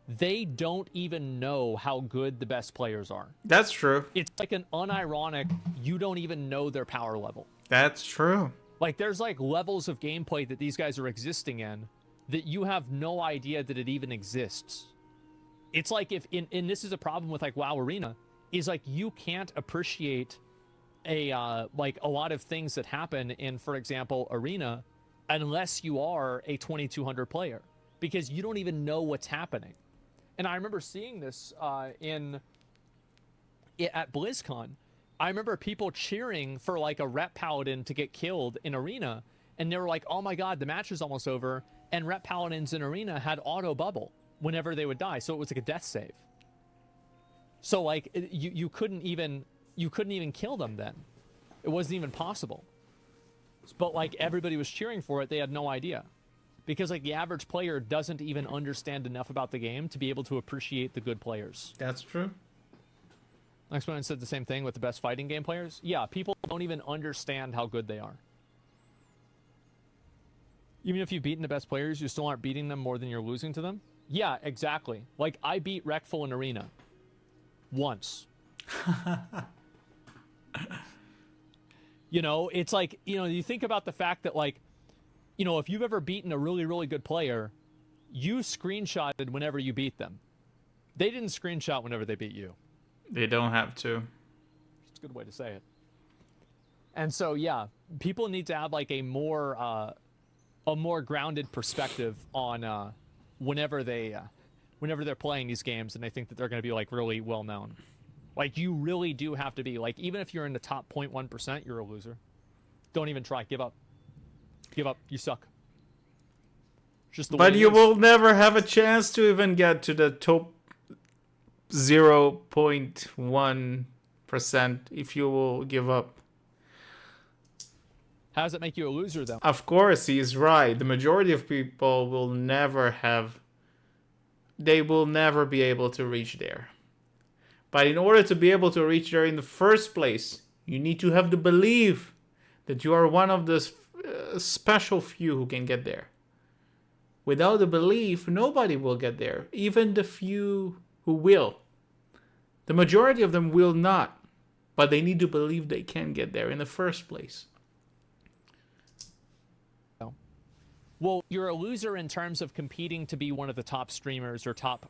they don't even know how good the best players are. That's true. It's like an unironic, you don't even know their power level. That's true. Like there's like levels of gameplay that these guys are existing in that you have no idea that it even exists. It's like if and this is a problem with like WoW Arena, is like you can't appreciate like a lot of things that happen in, for example, Arena, unless you are a 2200 player, because you don't even know what's happening. And I remember seeing this at BlizzCon. I remember people cheering for like a rep paladin to get killed in Arena, and they were like, "Oh my god, the match is almost over." And rep paladins in Arena had auto bubble whenever they would die, so it was like a death save. So like you couldn't even kill them then. It wasn't even possible. But like everybody was cheering for it, they had no idea. Because like the average player doesn't even understand enough about the game to be able to appreciate the good players. That's true. Next one said the same thing with the best fighting game players. Yeah, people don't even understand how good they are. Even if you've beaten the best players, you still aren't beating them more than you're losing to them? Yeah, exactly. Like, I beat Rekful in Arena. Once. You know, it's like, you know, you think about the fact that, like, you know, if you've ever beaten a really, really good player, you screenshotted whenever you beat them. They didn't screenshot whenever they beat you. They don't have to. It's a good way to say it. And so, yeah, people need to have, like, a more grounded perspective on whenever they're playing these games and they think that they're going to be, like, really well known. Like, you really do have to be, like, even if you're in the top 0.1%, you're a loser. Don't even try. Give up. Give up. You suck. Just the but way you it is. will never have a chance to even get to the top 0.1% if you will give up. How does it make you a loser, though? Of course, he's right. The majority of people will never have... They will never be able to reach there. But in order to be able to reach there in the first place, you need to have the belief that you are one of the special few who can get there. Without the belief, nobody will get there. Even the few who will. The majority of them will not. But they need to believe they can get there in the first place. Well, you're a loser in terms of competing to be one of the top streamers or top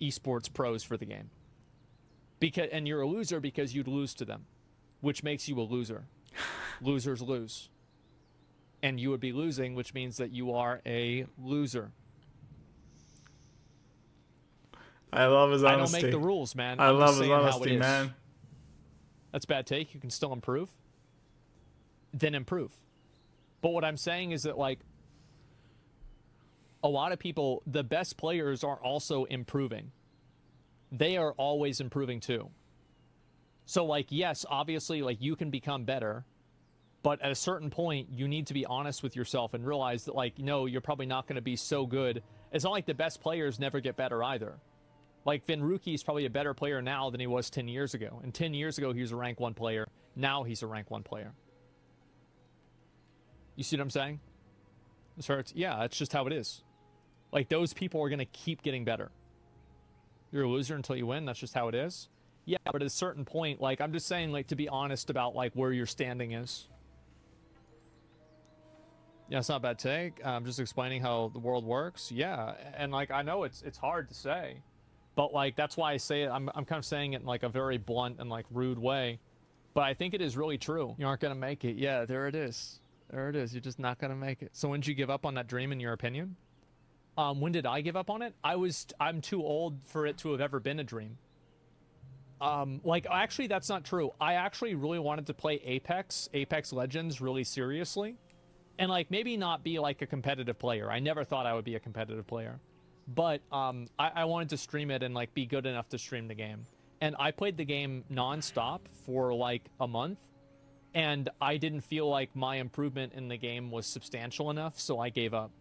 esports pros for the game. And you're a loser because you'd lose to them, which makes you a loser. Losers lose. And you would be losing, which means that you are a loser. I love his honesty. I don't make the rules, man. I I'm love just his saying how honesty, it is. man. That's a bad take. You can still improve. Then improve. But what I'm saying is that, like, a lot of people, the best players are also improving. They are always improving too. So, like, yes, obviously, like, you can become better, but at a certain point, you need to be honest with yourself and realize that, like, no, you're probably not going to be so good. It's not like the best players never get better either. Like, Vinruki is probably a better player now than he was 10 years ago. And 10 years ago, he was a rank 1 player. Now he's a rank 1 player. You see what I'm saying? This hurts. Yeah, that's just how it is. Like, those people are going to keep getting better. You're a loser until you win. That's just how it is. Yeah, but at a certain point, like, I'm just saying, like, to be honest about, like, where your standing is. Yeah, it's not a bad take. I'm just explaining how the world works. Yeah, and, like, I know it's hard to say. But, like, that's why I say it. I'm kind of saying it in, like, a very blunt and, like, rude way. But I think it is really true. You aren't going to make it. Yeah, there it is. There it is. You're just not going to make it. So when did you give up on that dream, in your opinion? When did I give up on it? I'm too old for it to have ever been a dream. Like, actually, that's not true. I actually really wanted to play Apex Legends really seriously. And, like, maybe not be, like, a competitive player. I never thought I would be a competitive player. But, I wanted to stream it and, like, be good enough to stream the game. And I played the game nonstop for, like, a month. And I didn't feel like my improvement in the game was substantial enough, so I gave up.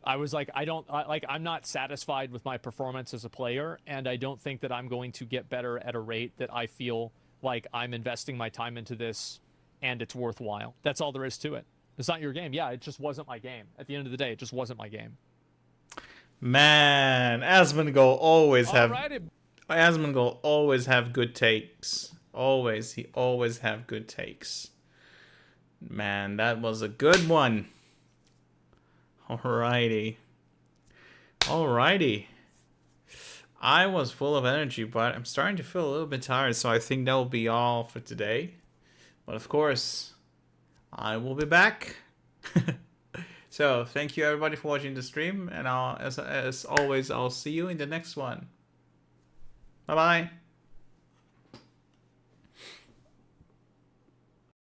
I was like, I'm not satisfied with my performance as a player, and I don't think that I'm going to get better at a rate that I feel like I'm investing my time into this and it's worthwhile. That's all there is to it. It's not your game. Yeah, it just wasn't my game. At the end of the day, it just wasn't my game. Man, Asmongold always have Alrighty. Asmongold always have good takes. Always, he always have good takes. Man, that was a good one. Alrighty. Alrighty. I was full of energy, but I'm starting to feel a little bit tired, so I think that will be all for today. But of course, I will be back. So, thank you everybody for watching the stream, and as always, I'll see you in the next one. Bye-bye.